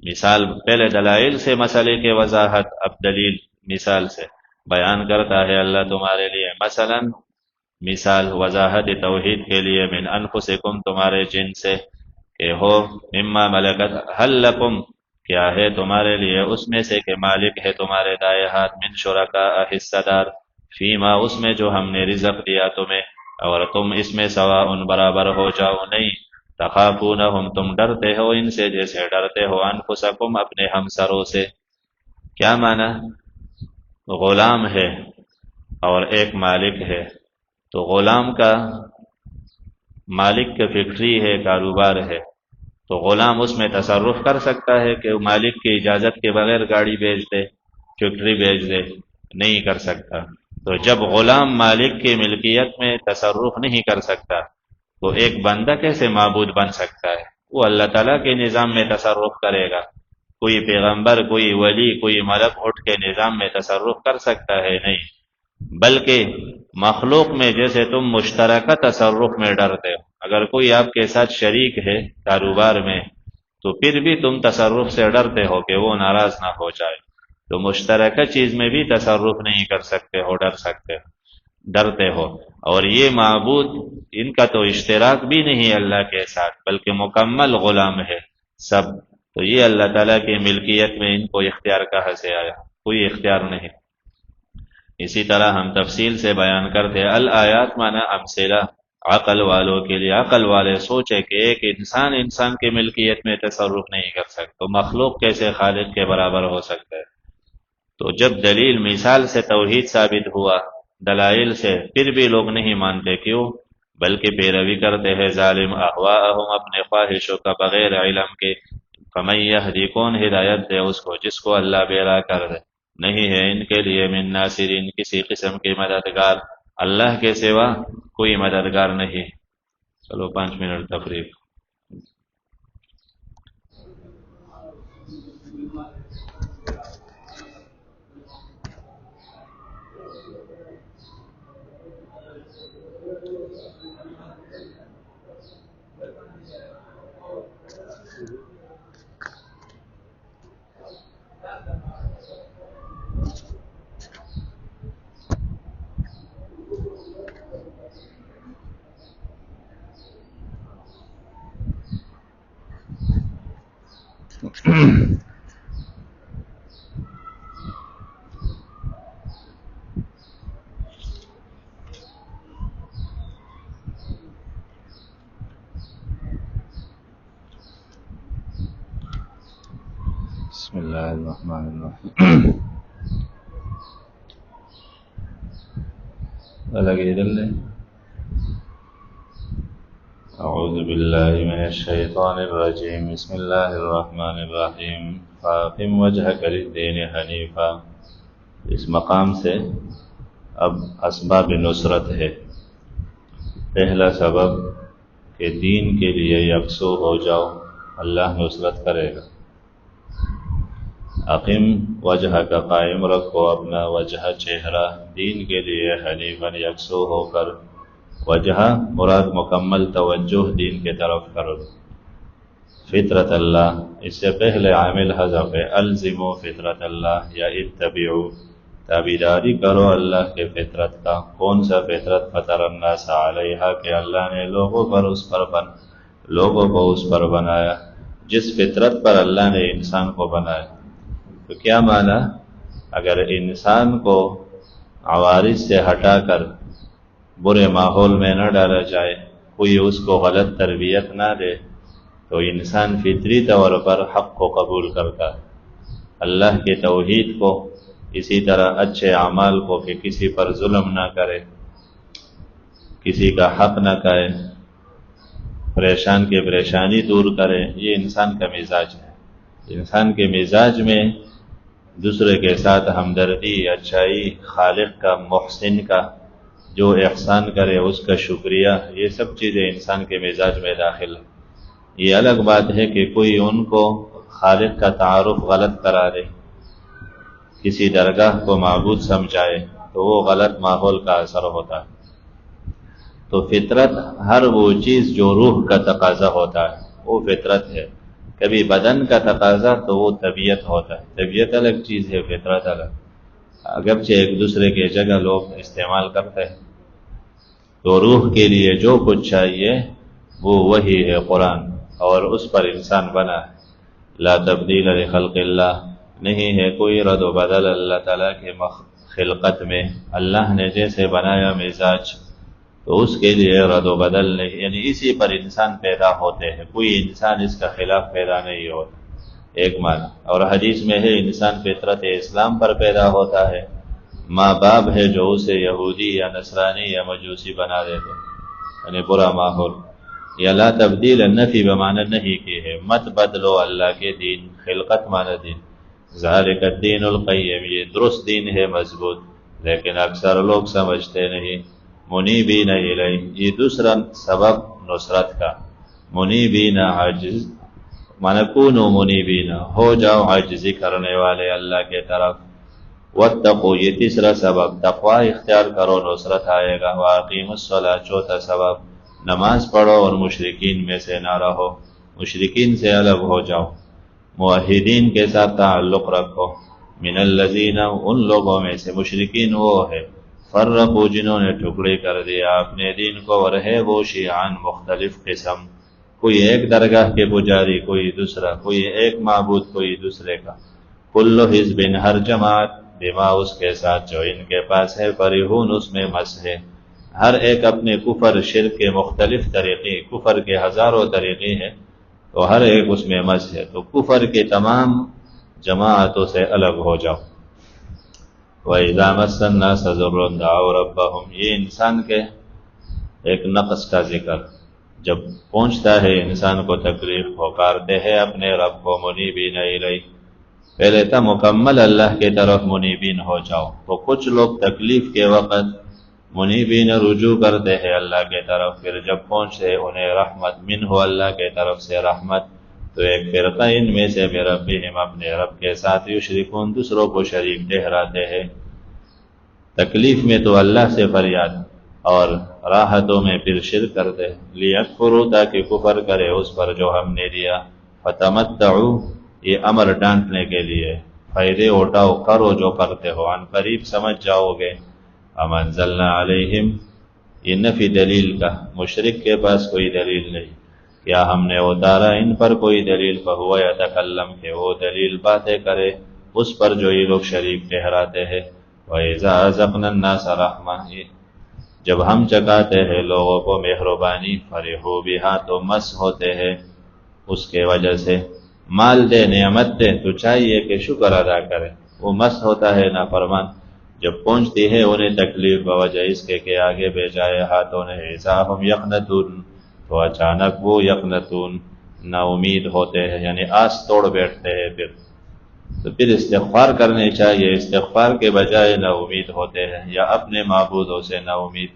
مثال پہلے دلائل سے مسئلے کے وضاحت، اب دلیل مثال سے بیان کرتا ہے اللہ تمہارے لیے۔ مثلا مثال وضاحت توحید کے لیے، من انفسکم تمہارے جن سے، کہ ہو، مما ملکت هل لکم کیا ہے تمہارے لیے اس میں سے کہ مالک ہے تمہارے دائیں ہاتھ، من شرکاء حصہ دار، فیما اس میں جو ہم نے رزق دیا تمہیں، اور تم اس میں سواء برابر ہو جاؤ نہیں، تخافونہم تم ڈرتے ہو ان سے جیسے ڈرتے ہو انفسکم اپنے ہمسروں سے۔ کیا معنی؟ غلام ہے اور ایک مالک ہے، تو غلام کا مالک کا فیکٹری ہے، کاروبار ہے، تو غلام اس میں تصرف کر سکتا ہے کہ مالک کی اجازت کے بغیر گاڑی بیچ دے، فیکٹری بیچ دے؟ نہیں کر سکتا۔ تو جب غلام مالک کی ملکیت میں تصرف نہیں کر سکتا تو ایک بندہ کیسے معبود بن سکتا ہے؟ وہ اللہ تعالیٰ کے نظام میں تصرف کرے گا۔ کوئی پیغمبر، کوئی ولی، کوئی ملک اٹھ کے نظام میں تصرف کر سکتا ہے؟ نہیں، بلکہ مخلوق میں جیسے تم مشترکہ تصرف میں ڈرتے ہو، اگر کوئی آپ کے ساتھ شریک ہے کاروبار میں تو پھر بھی تم تصرف سے ڈرتے ہو کہ وہ ناراض نہ ہو جائے، تو مشترکہ چیز میں بھی تصرف نہیں کر سکتے ہو، ڈرتے ہو۔ اور یہ معبود ان کا تو اشتراک بھی نہیں اللہ کے ساتھ، بلکہ مکمل غلام ہے سب، تو یہ اللہ تعالیٰ کی ملکیت میں ان کو اختیار کہاں سے آیا؟ کوئی اختیار نہیں۔ اسی طرح ہم تفصیل سے بیان کرتے ہیں، الآیات معنی امثلہ، عقل والوں کے لیے، عقل والے سوچے کہ ایک انسان کی ملکیت میں تصرف نہیں کر سکتا تو مخلوق کیسے خالق کے برابر ہو سکتا ہے؟ تو جب دلیل مثال سے توحید ثابت ہوا، دلائل سے، پھر بھی لوگ نہیں مانتے، کیوں؟ بلکہ پیروی کرتے ہیں ظالم اہواءہم اپنے خواہشوں کا بغیر علم کے۔ فمن یہدی کون ہدایت دے اس کو جس کو اللہ بیراہ کر دے، نہیں ہے ان کے لیے من ناصرین کسی قسم کی مددگار، اللہ کے سوا کوئی مددگار نہیں۔ چلو 5 منٹ تفریق۔ بسم اللہ الرحمن الرحیم۔ اعوذ باللہ من الشیطان الرجیم، بسم اللہ الرحمن الرحیم۔ فاقم وجہک للدین حنیفا، اس مقام سے اب اسباب نصرت ہے۔ پہلا سبب کہ دین کے لیے یکسو ہو جاؤ، اللہ نصرت کرے گا۔ اقیم وجہ کا قائم رکھو اپنا وجہ چہرہ دین کے لیے، حنیفاً یکسو ہو کر، وجہ مراد مکمل توجہ دین کے طرف کرو۔ فطرت اللہ، اس سے پہلے عامل حذف ہے، الزمو فطرت اللہ یا اتبعو، تابعداری کرو اللہ کے فطرت کا۔ کون سا فطرت؟ فطر الناس علیہا، کہ اللہ نے لوگوں کو اس پر بنایا، جس فطرت پر اللہ نے انسان کو بنایا۔ تو کیا معنی؟ اگر انسان کو عوارض سے ہٹا کر برے ماحول میں نہ ڈالا جائے، کوئی اس کو غلط تربیت نہ دے تو انسان فطری طور پر حق کو قبول کرتا ہے، اللہ کے توحید کو، اسی طرح اچھے اعمال کو، کہ کسی پر ظلم نہ کرے، کسی کا حق نہ کرے، پریشان کے پریشانی دور کرے. یہ انسان کا مزاج ہے. انسان کے مزاج میں دوسرے کے ساتھ ہمدردی، اچھائی، خالق کا، محسن کا جو احسان کرے اس کا شکریہ، یہ سب چیزیں انسان کے مزاج میں داخل ہیں. یہ الگ بات ہے کہ کوئی ان کو خالق کا تعارف غلط کرا دے، کسی درگاہ کو معبود سمجھائے، تو وہ غلط ماحول کا اثر ہوتا ہے. تو فطرت ہر وہ چیز جو روح کا تقاضا ہوتا ہے وہ فطرت ہے. کبھی بدن کا تقاضا تو وہ طبیعت ہوتا ہے. طبیعت الگ چیز ہے، فطرت الگ. اگرچہ ایک دوسرے کے جگہ لوگ استعمال کرتے ہیں. تو روح کے لیے جو کچھ چاہیے وہ وہی ہے قرآن، اور اس پر انسان بنا ہے. لا تبدیل لخلق اللہ، نہیں ہے کوئی رد و بدل اللہ تعالیٰ کے خلقت میں. اللہ نے جیسے بنایا مزاج تو اس کے لیے رد و بدل نہیں، یعنی اسی پر انسان پیدا ہوتے ہیں، کوئی انسان اس کا خلاف پیدا نہیں ہوتا. ایک معنی. اور حدیث میں ہے انسان فطرت اسلام پر پیدا ہوتا ہے. ماں باپ ہے جو اسے یہودی یا نصرانی یا مجوسی بنا دیتے، یعنی برا ماحول. یا لا تبدیل نفی بمعنی نہیں کی ہے، مت بدلو اللہ کے دین، خلقت معنی دین. ذالک الدین القیم، یہ درست دین ہے، مضبوط، لیکن اکثر لوگ سمجھتے نہیں. منیبین الیہ، یہ دوسرا سبب نصرت کا. منیبین عاجز، منکونو منیبین، ہو جاؤ عاجزی کرنے والے اللہ کے طرف. واتقوا، یہ تیسرا سبب، تقوی اختیار کرو نصرت آئے گا. واقیموا الصلاۃ، چوتھا سبب، نماز پڑھو اور مشرکین میں سے نہ رہو، مشرکین سے الگ ہو جاؤ، موحدین کے ساتھ تعلق رکھو. من الذین، ان لوگوں میں سے، مشرکین وہ ہے، فرقوا، جنہوں نے ٹکڑے کر دیا اپنے دین کو، اور ہے وہ شیعان، مختلف قسم، کوئی ایک درگاہ کے پجاری، کوئی دوسرا، کوئی ایک معبود، کوئی دوسرے کا. کل حزب، ہر جماعت، بما، اس کے ساتھ جو ان کے پاس ہے، فرحون، اس میں مس ہے. ہر ایک اپنے کفر شرک کے مختلف طریقے، کفر کے ہزاروں طریقے ہیں، تو ہر ایک اس میں مس ہے. تو کفر کے تمام جماعتوں سے الگ ہو جاؤ. وَإِذَا مَسَّ النَّاسَ ضُرٌّ دَعَوْا رَبَّهُمْ، یہ انسان کے ایک نقص کا ذکر. جب پہنچتا ہے انسان کو تکلیف، پکارتے ہیں اپنے رب کو، منیبین الیہ. پہلے تھا مکمل اللہ کے طرف منیبین ہو جاؤ. تو کچھ لوگ تکلیف کے وقت منیبین رجوع کرتے ہیں اللہ کے طرف، پھر جب پہنچے انہیں رحمت منہ، اللہ کے طرف سے رحمت، تو ایک فرقہ ان میں سے بربہم، اپنے رب کے ساتھ، یشرکون، دوسروں کو شریک ٹھہراتے ہیں. تکلیف میں تو اللہ سے فریاد، اور راحتوں میں پھر شرک کرتے. لیکفروا، تاکہ کفر کرے اس پر جو ہم نے دیا. فتمتعوا، یہ امر ڈانٹنے کے لیے، فائدے اٹھاؤ، کرو جو کرتے ہو، عن قریب سمجھ جاؤ گے. ام انزلنا علیہم، یہ نفی دلیل کا، مشرک کے پاس کوئی دلیل نہیں. کیا ہم نے اتارا ان پر کوئی دلیل؟ فہو یتکلم، کہ وہ دلیل باتیں کرے اس پر جو یہ لوگ شریک ٹھہراتے ہیں. وَإِذَا أَذَقْنَا النَّاسَ رَحْمَةً، جب ہم چکاتے ہیں لوگوں کو مہربانی، فرحوا بہا، تو مس ہوتے ہیں اس کے وجہ سے. مال دے، نعمت دے، تو چاہیے کہ شکر ادا کرے. وہ مس ہوتا ہے نافرمان. جب پہنچتی ہے انہیں تکلیف بوجہ اس کے کہ آگے بھیجائے ہاتھوں نے، اذا ہم یقنطون، تو اچانک وہ یقنطون، نا امید ہوتے ہیں، یعنی آس توڑ بیٹھتے ہیں. پھر استغفار کرنے چاہیے، استغفار کے بجائے نا امید ہوتے ہیں، یا اپنے معبودوں سے نا امید.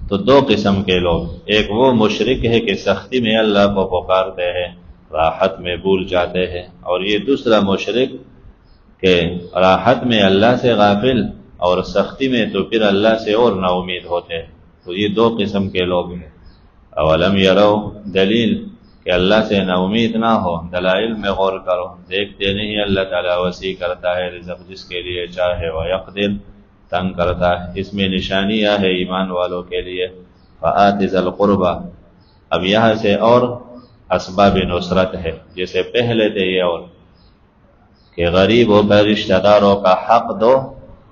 تو دو قسم کے لوگ، ایک وہ مشرک ہے کہ سختی میں اللہ کو پکارتے ہیں، راحت میں بھول جاتے ہیں، اور یہ دوسرا مشرک کہ راحت میں اللہ سے غافل، اور سختی میں تو پھر اللہ سے اور نا امید ہوتے ہیں. تو یہ دو قسم کے لوگ ہیں. اولم یرو، دلیل کہ اللہ سے نا امید نہ ہو، دلائل میں غور کرو. دیکھتے نہیں اللہ تعالیٰ وسیع کرتا ہے رزق جس کے لیے چاہے، ویقدر، تنگ کرتا ہے. اس میں نشانیاں ہے ایمان والوں کے لیے. فآت ذی القربى، اب یہاں سے اور اسباب نصرت ہے، جیسے پہلے تھے یہ، اور کہ غریبوں کا، رشتہ داروں کا حق دو،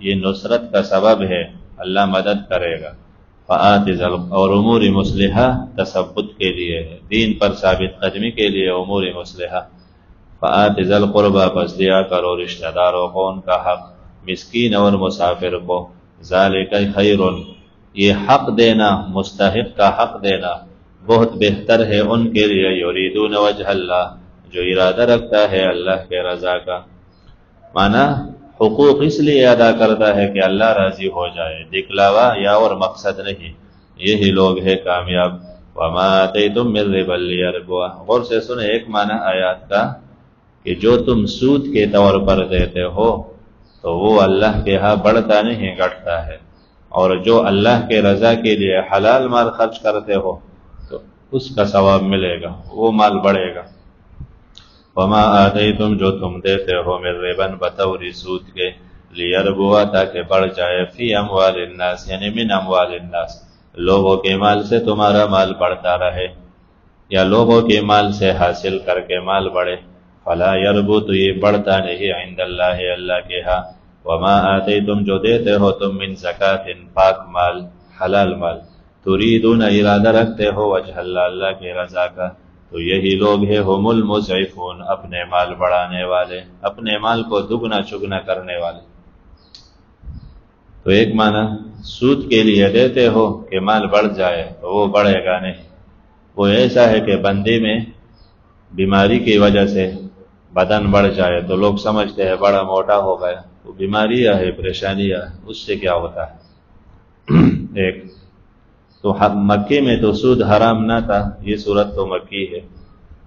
یہ نصرت کا سبب ہے، اللہ مدد کرے گا. فآت ذل، اور امور مصلحہ تثبت کے لیے ہے، دین پر ثابت قدمی کے لیے امور مصلحہ۔ فآت ذل قربا، پس دیا کرو رشتہ داروں کو ان کا حق، مسکین اور مسافر کو، ذالک خیر، یہ حق دینا، مستحق کا حق دینا بہت بہتر ہے ان کے لیے، یریدون وجہ اللہ، جو ارادہ رکھتا ہے اللہ کے رضا کا۔ معنی حقوق اس لیے ادا کرتا ہے کہ اللہ راضی ہو جائے، دکھلاوا یا اور مقصد نہیں، یہی لوگ ہیں کامیاب۔ وما آتیتم من ربا لیربو، غور سے سنیں ایک معنی آیات کا کہ جو تم سود کے طور پر دیتے ہو تو وہ اللہ کے ہاں بڑھتا نہیں گھٹتا ہے، اور جو اللہ کے رضا کے لیے حلال مال خرچ کرتے ہو تو اس کا ثواب ملے گا، وہ مال بڑھے گا۔ وما آتیتم، جو تم دیتے ہو، من ربن، بطور سود کے، لیربوا، تاکہ بڑھ جائے، فی اموال الناس، یعنی من اموال الناس، لوگوں کے مال سے تمہارا مال بڑھتا رہے، یا لوگوں کے مال سے حاصل کر کے مال بڑھے، فلا یربو، تو یہ بڑھتا نہیں، عند اللہ، اللہ کے ہاں۔ وما آتیتم، جو دیتے ہو تم، من زکات، پاک مال، حلال مال، تریدون، ارادہ رکھتے ہو، وجہ اللہ، اللہ کے رضا کا، تو یہی لوگ ہیں ہم المضعفون، اپنے مال بڑھانے والے، اپنے مال کو دگنا چگنا کرنے والے۔ تو ایک معنی سود کے لیے دیتے ہو کہ مال بڑھ جائے تو وہ بڑھے گا نہیں، وہ ایسا ہے کہ بندے میں بیماری کی وجہ سے بدن بڑھ جائے تو لوگ سمجھتے ہیں بڑا موٹا ہو گیا، وہ بیماریاں ہے، پریشانیاں، اس سے کیا ہوتا ہے۔ ایک تو مکی میں تو سود حرام نہ تھا، یہ صورت تو مکی ہے،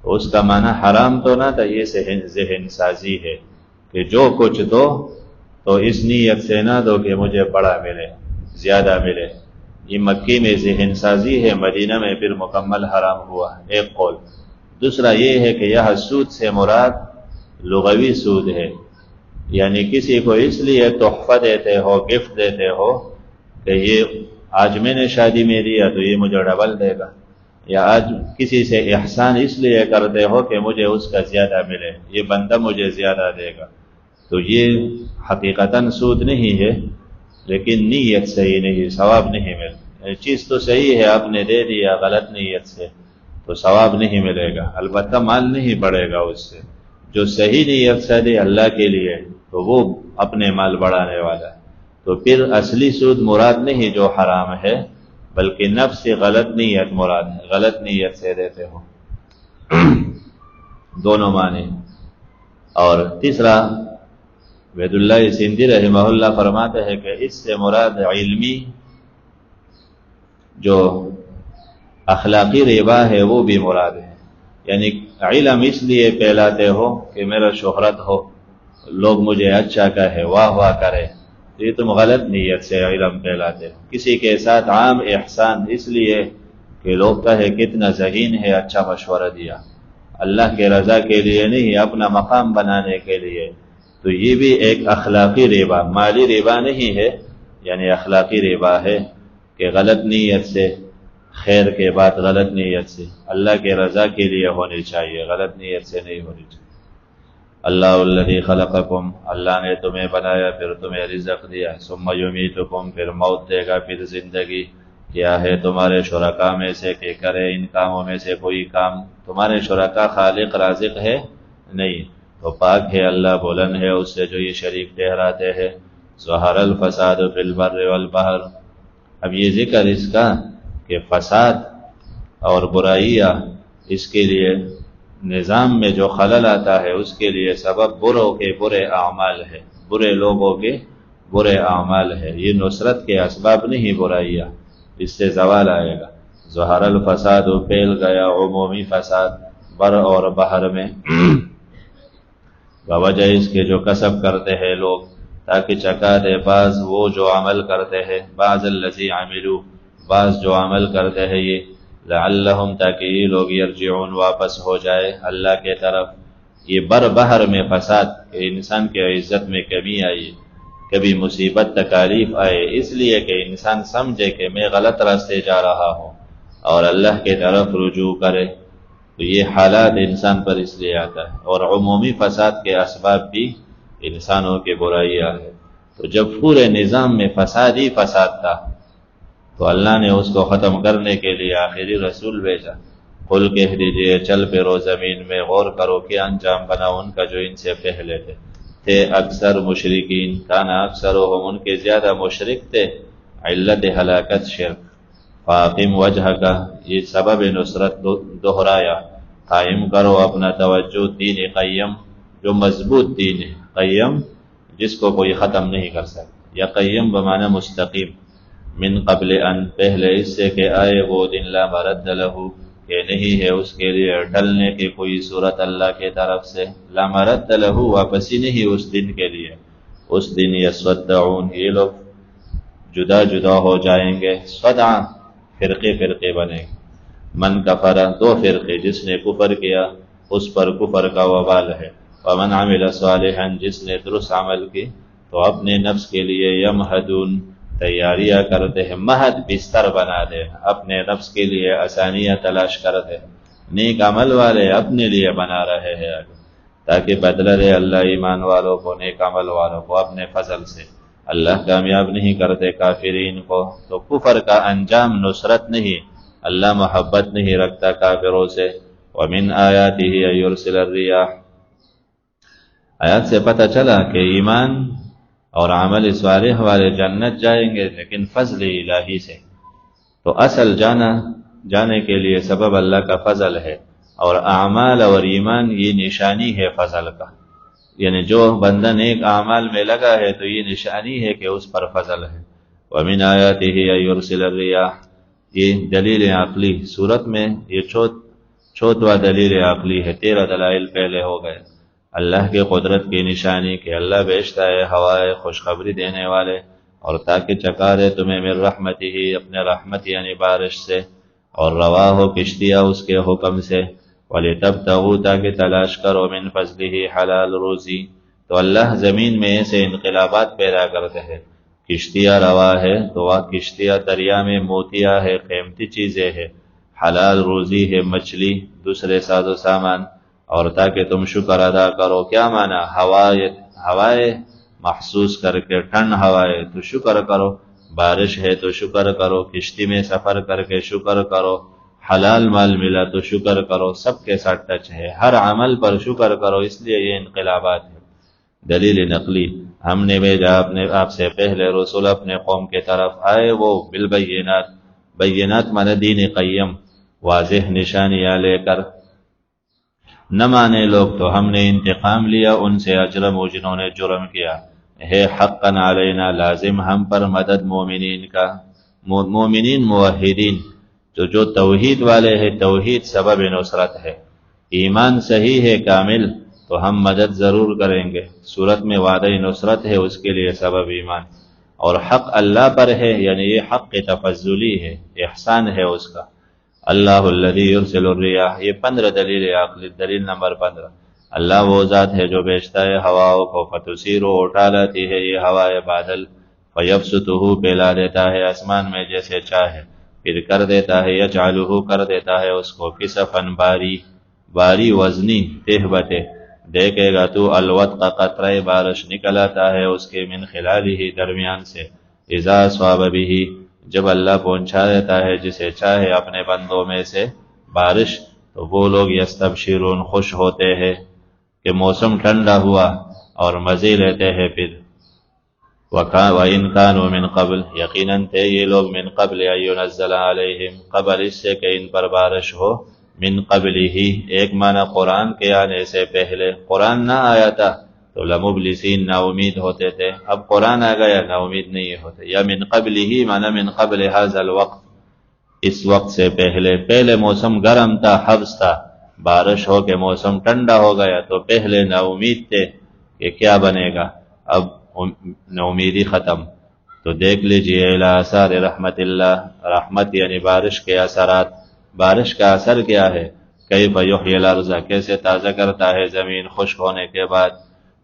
اس کا معنی حرام تو نہ تھا، یہ ذہن سازی ہے کہ جو کچھ دو تو اس نیت سے نہ دو کہ مجھے بڑا ملے، زیادہ ملے، یہ مکی میں ذہن سازی ہے، مدینہ میں پھر مکمل حرام ہوا، ایک قول۔ دوسرا یہ ہے کہ یہ سود سے مراد لغوی سود ہے، یعنی کسی کو اس لیے تحفہ دیتے ہو، گفٹ دیتے ہو کہ یہ آج میں نے شادی میں دیا تو یہ مجھے ڈبل دے گا، یا آج کسی سے احسان اس لیے کرتے ہو کہ مجھے اس کا زیادہ ملے، یہ بندہ مجھے زیادہ دے گا، تو یہ حقیقتاً سود نہیں ہے، لیکن نیت صحیح نہیں، ثواب نہیں ملتا۔ چیز تو صحیح ہے، آپ نے دے دیا غلط نیت سے تو ثواب نہیں ملے گا، البتہ مال نہیں بڑھے گا اس سے۔ جو صحیح نیت سے دے اللہ کے لیے تو وہ اپنے مال بڑھانے والا ہے، تو پھر اصلی سود مراد نہیں جو حرام ہے، بلکہ نفس سے غلط نیت مراد ہے، غلط نیت سے دیتے ہو، دونوں معنی۔ اور تیسرا عبید اللہ سندھی رحمہ اللہ فرماتے ہیں کہ اس سے مراد علمی جو اخلاقی ربا ہے وہ بھی مراد ہے، یعنی علم اس لیے پھیلاتے ہو کہ میرا شہرت ہو، لوگ مجھے اچھا کہے، واہ واہ کرے، یہ تم غلط نیت سے علم پھیلاتے ہو۔ کسی کے ساتھ عام احسان اس لیے کہ لوگ کہے کتنا ذہین ہے، اچھا مشورہ دیا، اللہ کے رضا کے لیے نہیں، اپنا مقام بنانے کے لیے، تو یہ بھی ایک اخلاقی ربا، مالی ربا نہیں ہے، یعنی اخلاقی ربا ہے کہ غلط نیت سے، خیر کے بعد غلط نیت سے، اللہ کے رضا کے لیے ہونی چاہیے، غلط نیت سے نہیں ہونی چاہیے۔ اللہ الذی خلقکم، اللہ نے تمہیں بنایا پھر تمہیں رزق دیا، ثم یمیتکم، پھر موت دے گا، پھر زندگی۔ کیا ہے تمہارے شرکاء میں سے کہ کرے ان کاموں میں سے کوئی کام؟ تمہارے شرکاء خالق رازق ہے نہیں، تو پاک ہے اللہ، بلند ہے اس سے جو یہ شریک ٹھہراتے ہیں۔ ظہر الفساد فی البر والبحر، اب یہ ذکر اس کا کہ فساد اور برائیاں، اس کے لیے نظام میں جو خلل آتا ہے اس کے لیے سبب بروں کے برے اعمال ہے، برے لوگوں کے برے اعمال ہے، یہ نصرت کے اسباب نہیں برائیاں، اس سے زوال آئے گا۔ ظہر الفساد، پھیل گیا عمومی فساد بر اور بحر میں، بوجہ اس کے جو کسب کرتے ہیں لوگ، تاکہ چکا دے بعض وہ جو عمل کرتے ہیں، بعض الذی عملوا، بعض جو عمل کرتے ہیں یہ، لعلہم، تاکہ یہ لوگ یرجعون، واپس ہو جائے اللہ کے طرف۔ یہ بر بحر میں فساد کہ انسان کے عزت میں کمی آئی، کبھی مصیبت تکالیف آئے، اس لیے کہ انسان سمجھے کہ میں غلط راستے جا رہا ہوں اور اللہ کے طرف رجوع کرے، تو یہ حالات انسان پر اس لیے آتا ہے۔ اور عمومی فساد کے اسباب بھی انسانوں کے برائیاں ہے، تو جب پورے نظام میں فساد ہی فساد تھا تو اللہ نے اس کو ختم کرنے کے لیے آخری رسول بھیجا۔ قل کہہ دیجئے چل پھرو زمین میں، غور کرو کہ انجام بنا ان کا جو ان سے پہلے تھے اکثر مشرکین، کانا اکثرهم ان کے زیادہ مشرک تھے، علت ہلاکت شرک۔ فاقم وجہ کا یہ سبب نصرت دہرایا، قائم کرو اپنا توجہ دین قیم جو مضبوط دین ہے، قیم جس کو کوئی ختم نہیں کر سکتا، یا قیم بمعنی مستقیم، من قبل ان پہلے اس سے کہ آئے وہ دن لا مرد لہو کہ نہیں ہے اس کے لیے ڈلنے کی کوئی صورت اللہ کے طرف سے، لا مرد لہو واپسی نہیں اس دن کے لیے، اس دن یصدعون یہ لوگ جدا جدا ہو جائیں گے، صدع فرقے فرقے بنے گے، من کفر دو فرقے، جس نے کفر کیا اس پر کفر کا وبال ہے، ومن عمل صالحا جس نے درست عمل کی تو اپنے نفس کے لیے، یمہدون تیاریاں کرتے ہیں، مہد بستر بنا دے، اپنے نفس کے لیے آسانیاں تلاش کرتے ہیں، نیک عمل والے اپنے لیے بنا رہے ہیں تاکہ بدلہ دے اللہ ایمان والوں کو، نیک عمل والوں کو اپنے فضل سے۔ اللہ کامیاب نہیں کرتے کافرین کو، تو کفر کا انجام نصرت نہیں، اللہ محبت نہیں رکھتا کافروں سے۔ ومن آیاتہ ان یرسل الرِّیاحَ آیات سے پتہ چلا کہ ایمان اور عمل صالح والے جنت جائیں گے لیکن فضل الہی سے، تو اصل جانے کے لیے سبب اللہ کا فضل ہے، اور اعمال اور ایمان یہ نشانی ہے فضل کا، یعنی جو بندہ نیک اعمال میں لگا ہے تو یہ نشانی ہے کہ اس پر فضل ہے۔ ومن آیاتہ ان یرسل الرِّیاحَ یہ دلیل عقلی، صورت میں یہ چوتھواں دلیل عقلی ہے، 13 دلائل پہلے ہو گئے۔ اللہ کے قدرت کی نشانی کہ اللہ بیچتا ہے ہوائے خوشخبری دینے والے، اور تاکہ چکا دے تمہیں من رحمتہ اپنے رحمت یعنی بارش سے، اور روا ہو کشتیاں اس کے حکم سے، وَلِتَبْتَغُوا تاکہ تلاش کرو من فضلہ حلال روزی۔ تو اللہ زمین میں ایسے انقلابات پیدا کرتے ہیں، کشتیاں روا ہے تو وہ کشتیاں دریا میں موتیاں ہے، قیمتی چیزیں ہے، حلال روزی ہے مچھلی، دوسرے ساز و سامان، اور تاکہ تم شکر ادا کرو۔ کیا معنی؟ ہوائے محسوس کر کے، ٹھنڈ ہوائے تو شکر کرو، بارش ہے تو شکر کرو، کشتی میں سفر کر کے شکر کرو، حلال مال ملا تو شکر کرو، سب کے ساتھ ٹچ ہے، ہر عمل پر شکر کرو، اس لیے یہ انقلابات ہے۔ دلیل نقلی ہم نے بھیجا آپ سے پہلے رسول اپنے قوم کے طرف، آئے وہ بالبینات، بینات معنی دین قیم، واضح نشانیاں لے کر، نہ مانے لوگ تو ہم نے انتقام لیا ان سے، اجرموا جنہوں نے جرم کیا، ہے حقا علینا لازم ہم پر مدد مومنین کا، مومنین موحدین جو توحید والے ہیں، توحید سبب نصرت ہے، ایمان صحیح ہے کامل تو ہم مدد ضرور کریں گے، صورت میں وعدہ نصرت ہے، اس کے لیے سبب ایمان، اور حق اللہ پر ہے، یعنی یہ حق تفضلی ہے، احسان ہے اس کا۔ اللہ الذی یرسل الرِّیاحَ یہ 15 دلیل عقلی۔ دلیل نمبر 15 اللہ وہ ذات ہے جو بیچتا ہے ہواؤں کو، فتثیر اٹھا لاتی ہے یہ ہوائے بادل، فیبسطہ پھیلا دیتا ہے آسمان میں جیسے چاہے، پھر کر دیتا ہے یجعلہ کر دیتا ہے اس کو کسفاً باری وزنی تہ بتہ، دیکھے گا تو الودق قطرہ بارش نکل آتا ہے اس کے من خلالہ درمیان سے، اذا اصاب بہ جب اللہ پہنچا دیتا ہے جسے چاہے اپنے بندوں میں سے بارش، تو وہ لوگ یستبشرون خوش ہوتے ہیں کہ موسم ٹھنڈا ہوا اور مزے لیتے ہیں۔ پھر وَإِنْ كَانُوا مِنْ قَبْلِ یقیناً تھے یہ لوگ من قبل أَن يُنَزَّلَ عَلَيْهِمْ قبل اس سے کہ ان پر بارش ہو، من قبل ہی ایک معنی قرآن کے آنے سے پہلے، قرآن نہ آیا تھا تو لمبلسین نا امید ہوتے تھے، اب قرآن آ گیا نا امید نہیں ہوتے، یا من قبل ہی معنی من قبل هذا الوقت اس وقت سے پہلے موسم گرم تھا، حبس تھا، بارش ہو کے موسم ٹھنڈا ہو گیا تو پہلے نا امید تھے کہ کیا بنے گا، اب نا امیدی ختم۔ تو دیکھ لیجئے الی آثار رحمت اللہ، رحمت یعنی بارش کے اثرات، بارش کا اثر کیا ہے، کیف یحیی الارض کیسے تازہ کرتا ہے زمین خشک ہونے کے بعد،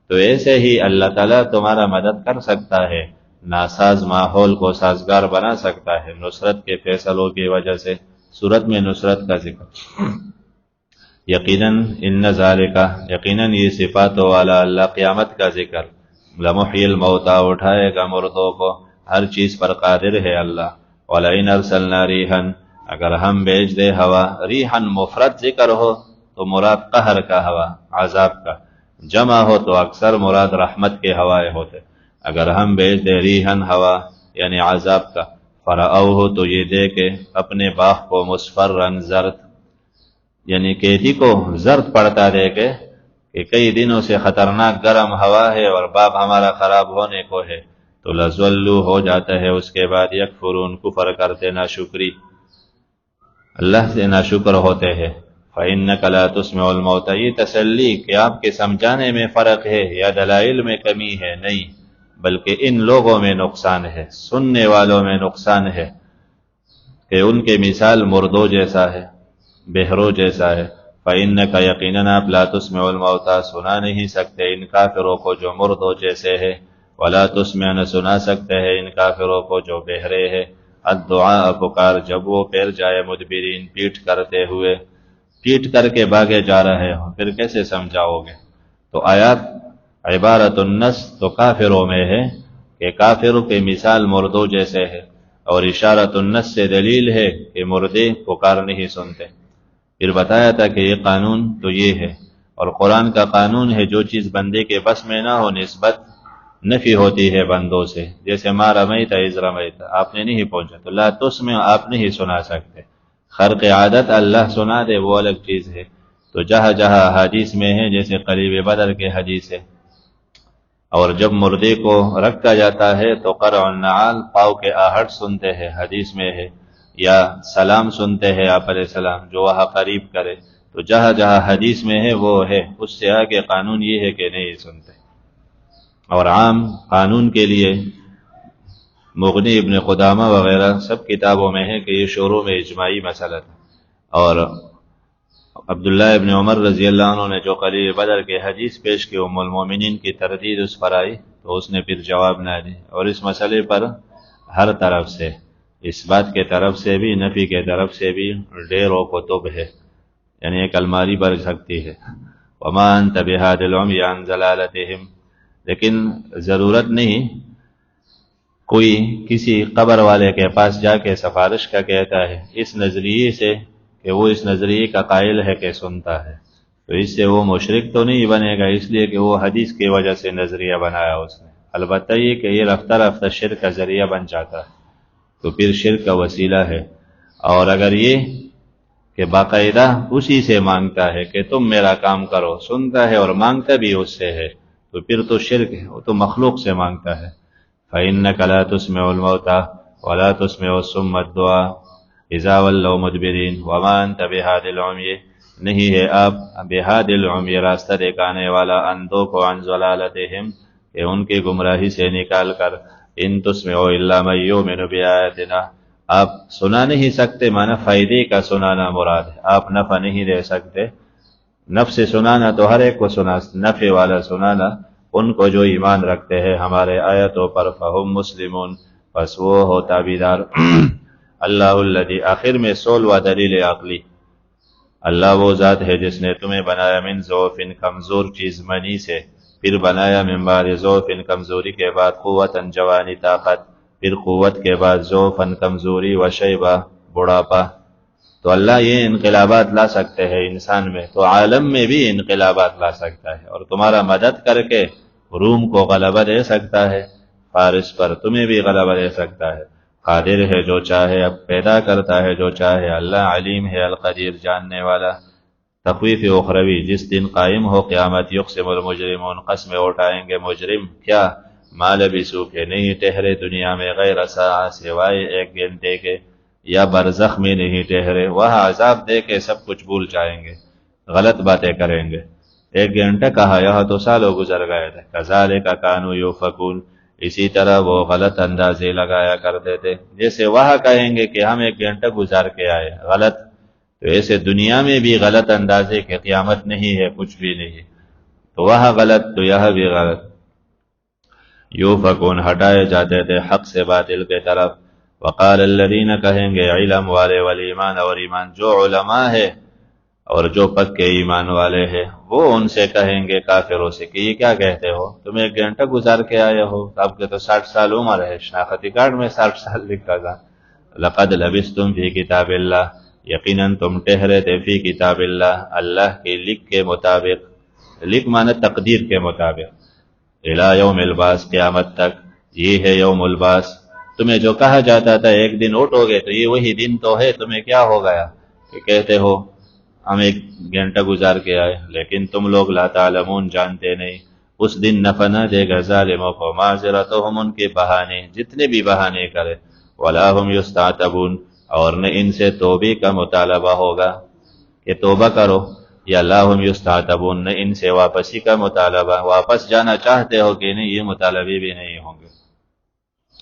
تو ایسے ہی اللہ تعالیٰ تمہارا مدد کر سکتا ہے، ناساز ماحول کو سازگار بنا سکتا ہے نصرت کے فیصلوں کی وجہ سے۔ صورت میں نصرت کا ذکر، یقیناً ان ذالک یقیناً یہ صفاتوں والا اللہ قیامت کا ذکر، لمحیی الموتى اٹھائے گا مردوں کو، ہر چیز پر قادر ہے اللہ، وَلَئِنْ أَرْسَلْنَا رِيحًا اگر ہم بھیج دے ہوا، ریحًا مفرد ذکر ہو تو مراد قہر کا ہوا، عذاب کا، جمع ہو تو اکثر مراد رحمت کے ہوائے ہوتے۔ اگر ہم بھیج دے ریحًا ہوا یعنی عذاب کا، فَرَأَوْهُ تو یہ دے کے اپنے باغ کو مصفراً زرد، یعنی کھیتی کو زرد پڑتا دے کے کہ کئی دنوں سے خطرناک گرم ہوا ہے اور باغ ہمارا خراب ہونے کو ہے، تو لَظَلُّوا ہو جاتا ہے اس کے بعد یکفرون کفر کرتے ناشکری، اللہ سے ناشکر ہوتے ہیں۔ فَإِنَّكَ لَا تُسْمِعُ الْمَوْتَى، یہ تسلی کہ آپ کے سمجھانے میں فرق ہے یا دلائل میں کمی ہے، نہیں، بلکہ ان لوگوں میں نقصان ہے، سننے والوں میں نقصان ہے کہ ان کے مثال مردوں جیسا ہے، بہروں جیسا ہے۔ فَإِنَّكَ یقیناً آپ لا تسمع الموتى سنا نہیں سکتے ان کافروں کو جو مردوں جیسے ہے، ولا تسمع نہ سنا سکتے ہیں ان کافروں کو جو بہرے ہے، الدعاء پکار جب وہ پھر جائے مدبرین پیٹ کرتے ہوئے، پیٹ کر کے بھاگے جا رہے ہوں، پھر کیسے سمجھاؤ گے؟ تو آیات عبارت النس تو کافروں میں ہے کہ کافروں کے مثال مردوں جیسے ہے، اور اشارت النس سے دلیل ہے کہ مردے پکار نہیں سنتے۔ پھر بتایا تھا کہ یہ قانون تو یہ ہے، اور قرآن کا قانون ہے جو چیز بندے کے بس میں نہ ہو نسبت نفی ہوتی ہے بندوں سے، جیسے ما رمیت اذ رمیت، آپ نے نہیں پہنچا تو لا تسمع آپ نہیں سنا سکتے، خرق عادت اللہ سنا دے وہ الگ چیز ہے۔ تو جہاں جہاں حدیث میں ہے جیسے قریب بدر کے حدیث ہے، اور جب مردے کو رکھا جاتا ہے تو قرع النعال پاؤں کے آہٹ سنتے ہیں، حدیث میں ہے، یا سلام سنتے ہیں آپ علیہ السلام جو وہاں قریب کرے، تو جہاں جہاں حدیث میں ہے وہ ہے، اس سے آگے قانون یہ ہے کہ نہیں سنتے۔ اور عام قانون کے لیے مغنی ابن قدامہ وغیرہ سب کتابوں میں ہے کہ یہ شروع میں اجماعی مسئلہ تھا، اور عبداللہ ابن عمر رضی اللہ عنہ نے جو قریب بدر کے حدیث پیش کی ام المومنین کی تردید اس پر آئی تو اس نے پھر جواب نہ دی، اور اس مسئلے پر ہر طرف سے، اس بات کے طرف سے بھی نفی کے طرف سے بھی ڈیروں کتب ہے، یعنی ایک الماری بھر سکتی ہے۔ وما انت بہاد العمی عن ضلالتہم، لیکن ضرورت نہیں کوئی کسی قبر والے کے پاس جا کے سفارش کا کہتا ہے اس نظریے سے کہ وہ اس نظریے کا قائل ہے کہ سنتا ہے، تو اس سے وہ مشرک تو نہیں بنے گا، اس لیے کہ وہ حدیث کی وجہ سے نظریہ بنایا اس نے، البتہ یہ کہ یہ رفتہ رفتہ شرک کا ذریعہ بن جاتا ہے، تو پھر شرک کا وسیلہ ہے۔ اور اگر یہ کہ باقاعدہ اسی سے مانگتا ہے کہ تم میرا کام کرو، سنتا ہے اور مانگتا بھی اس سے ہے، تو پھر تو شرک ہے، وہ تو مخلوق سے مانگتا ہے۔ فَإِنَّكَ لَا تُسْمِعُ الْمَوْتَى وَلَا تُسْمِعُ الصُّمَّ الدُّعَاءَ إِذَا وَلَّوْا مُدْبِرِينَ وَمَا أَنْتَ بِهَادِ الْعُمْيِ، نہیں ہے آپ بِهَادِ الْعُمْيِ راستہ دکھانے والا اندھوں کو عن ضلالتہم کہ ان کی گمراہی سے نکال کر، إِن تُسْمِعُ إِلَّا مَن يُؤْمِنُ بِآيَاتِنَا، آپ سنا نہیں سکتے، معنی فائدے کا سنانا مراد ہے، آپ نفع نہیں دے سکتے، نفع سے سنانا تو ہر ایک کو سنا، نفع والا سنانا ان کو جو ایمان رکھتے ہیں ہمارے آیتوں پر، فہم مسلمون، بس وہ ہو تابعدار۔ اللہ الذی، آخر میں 16واں دلیل عقلی، اللہ وہ ذات ہے جس نے تمہیں بنایا من ضعف کمزور چیز منی سے، پھر بنایا من بعد ضعف کمزوری کے بعد قوتاً جوانی طاقت، پھر قوت کے بعد ضعفاً کمزوری و شیبہ بڑھاپا۔ تو اللہ یہ انقلابات لا سکتے ہیں انسان میں، تو عالم میں بھی انقلابات لا سکتا ہے، اور تمہارا مدد کر کے روم کو غلبہ دے سکتا ہے، فارس پر تمہیں بھی غلبہ دے سکتا ہے، قادر ہے جو چاہے، اب پیدا کرتا ہے جو چاہے، اللہ علیم ہے القدیر جاننے والا۔ تخویف اخروی، جس دن قائم ہو قیامت، یقسم المجرمون قسمیں اٹھائیں گے مجرم، کیا ما لبثوا کہ نہیں ٹھہرے دنیا میں غیر ساعہ سوائے ایک گھنٹے کے، یا برزخ میں نہیں ٹھہرے، وہاں عذاب دے کے سب کچھ بھول جائیں گے، غلط باتیں کریں گے۔ ایک گھنٹہ کہا، یہاں تو سالوں گزر گئے تھے۔ کذالک کانوا یؤفکون، اسی طرح وہ غلط اندازے لگایا کرتے تھے، جیسے وہاں کہیں گے کہ ہم ایک گھنٹہ گزار کے آئے، غلط، تو ایسے دنیا میں بھی غلط اندازے کہ قیامت نہیں ہے، کچھ بھی نہیں ہے، تو وہاں غلط تو یہاں بھی غلط۔ یؤفکون، ہٹائے جاتے تھے حق سے باطل کے طرف۔ وقال الذین، کہیں گے علم والے، والایمان، اور ایمان جو علماء ہے اور جو پکے ایمان والے ہیں، وہ ان سے کہیں گے کافروں سے کہ یہ کیا کہتے ہو، تم ایک گھنٹہ گزار کے آئے ہو، آپ کے تو 60 سال عمر ہے، شناختی کارڈ میں 60 سال لکھا تھا، لقد لبستم فی کتاب اللہ، یقیناً تم ٹہرے تھے فی کتاب اللہ، اللہ کے لکھ کے مطابق، لکھ معنی تقدیر کے مطابق، الی یوم البعث، قیامت تک، یہ ہے یوم البعث۔ تمہیں جو کہا جاتا تھا ایک دن اٹھو گے، تو یہ وہی دن تو ہے، تمہیں کیا ہو گیا کہ کہتے ہو ہم ایک گھنٹہ گزار کے آئے، لیکن تم لوگ لا تعلمون، جانتے نہیں۔ اس دن نفع نہ دے گا ظالموں کو معذرتہم، ان کے بہانے، جتنے بھی بہانے کرے، ولا هم یستعتبون، اور نہ ان سے توبے کا مطالبہ ہوگا کہ توبہ کرو، یا لا هم یستعتبون، نہ ان سے واپسی کا مطالبہ، واپس جانا چاہتے ہو کہ نہیں، یہ مطالبے بھی نہیں ہوں گے،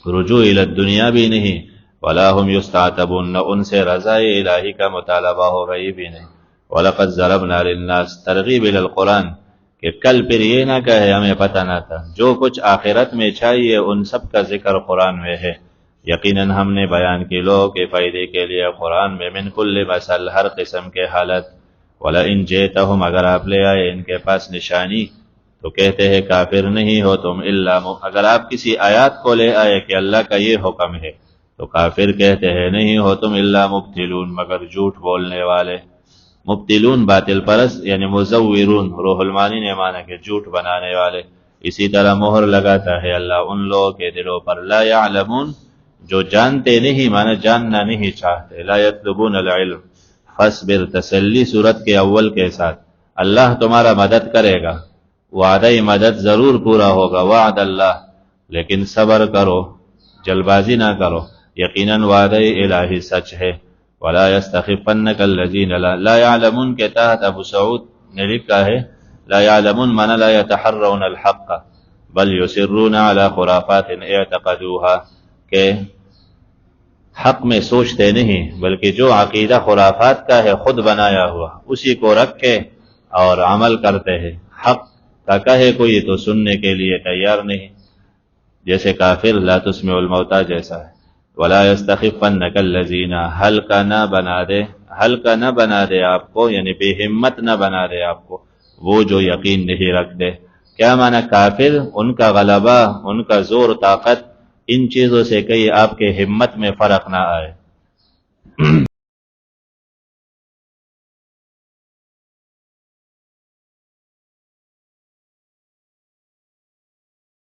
رجوع الی الدنیا بھی نہیں، ولا هم یستعتبون، نہ ان سے رضا الہی کا مطالبہ ہوگا، یہ بھی نہیں۔ وَلَقَدْ ضَرَبْنَا لِلنَّاسِ، ترغیب الی القرآن، کہ کل پھر یہ نہ کہے ہمیں پتہ نہ تھا، جو کچھ آخرت میں چاہیے ان سب کا ذکر قرآن میں ہے۔ یقیناً ہم نے بیان کی لوگوں کے فائدے کے لیے قرآن میں من کل مثل، ہر قسم کے حالت، وَلَئِنْ جِئْتَهُمْ، اگر آپ لے آئے ان کے پاس نشانی، تو کہتے ہیں کافر نہیں ہو تم، اگر آپ کسی آیات کو لے آئے کہ اللہ کا یہ حکم ہے، تو کافر کہتے ہیں نہیں ہو تم الا مبتلون، مگر جھوٹ بولنے والے۔ مبتلون باطل پرست، یعنی مزورون، روح المانی نے مانا کہ جھوٹ بنانے والے۔ اسی طرح مہر لگاتا ہے اللہ ان لوگوں کے دلوں پر، لا یعلمون، جو جانتے نہیں، مانا جاننا نہیں چاہتے، لا یطلبون العلم۔ فاصبر، تسلی صورت کے اول کے ساتھ، اللہ تمہارا مدد کرے گا، وعدہ مدد ضرور پورا ہوگا، وعد اللہ، لیکن صبر کرو، جلد بازی نہ کرو، یقیناً وعدہ الہی سچ ہے۔ ولا يستخفنك الذين لا يعلمون کے تحت ابو سعود نے لکھا ہے لا يعلمون مانا لا يتحرون الحق بل يصرون على خرافات اعتقدوها، کہ حق میں سوچتے نہیں بلکہ جو عقیدہ خرافات کا ہے خود بنایا ہوا اسی کو رکھ کے اور عمل کرتے ہیں، حق کا کہے کوئی تو سننے کے لیے تیار نہیں، جیسے کافر لا تسمع الموتى جیسا ہے۔ ولا يستخفنك الذين، ہلکا نہ بنا دے آپ کو، یعنی بے ہمت نہ بنا دے آپ کو وہ جو یقین نہیں رکھتے۔ کیا معنی کافر، ان کا غلبہ، ان کا زور طاقت ان چیزوں سے کہیں آپ کے ہمت میں فرق نہ آئے۔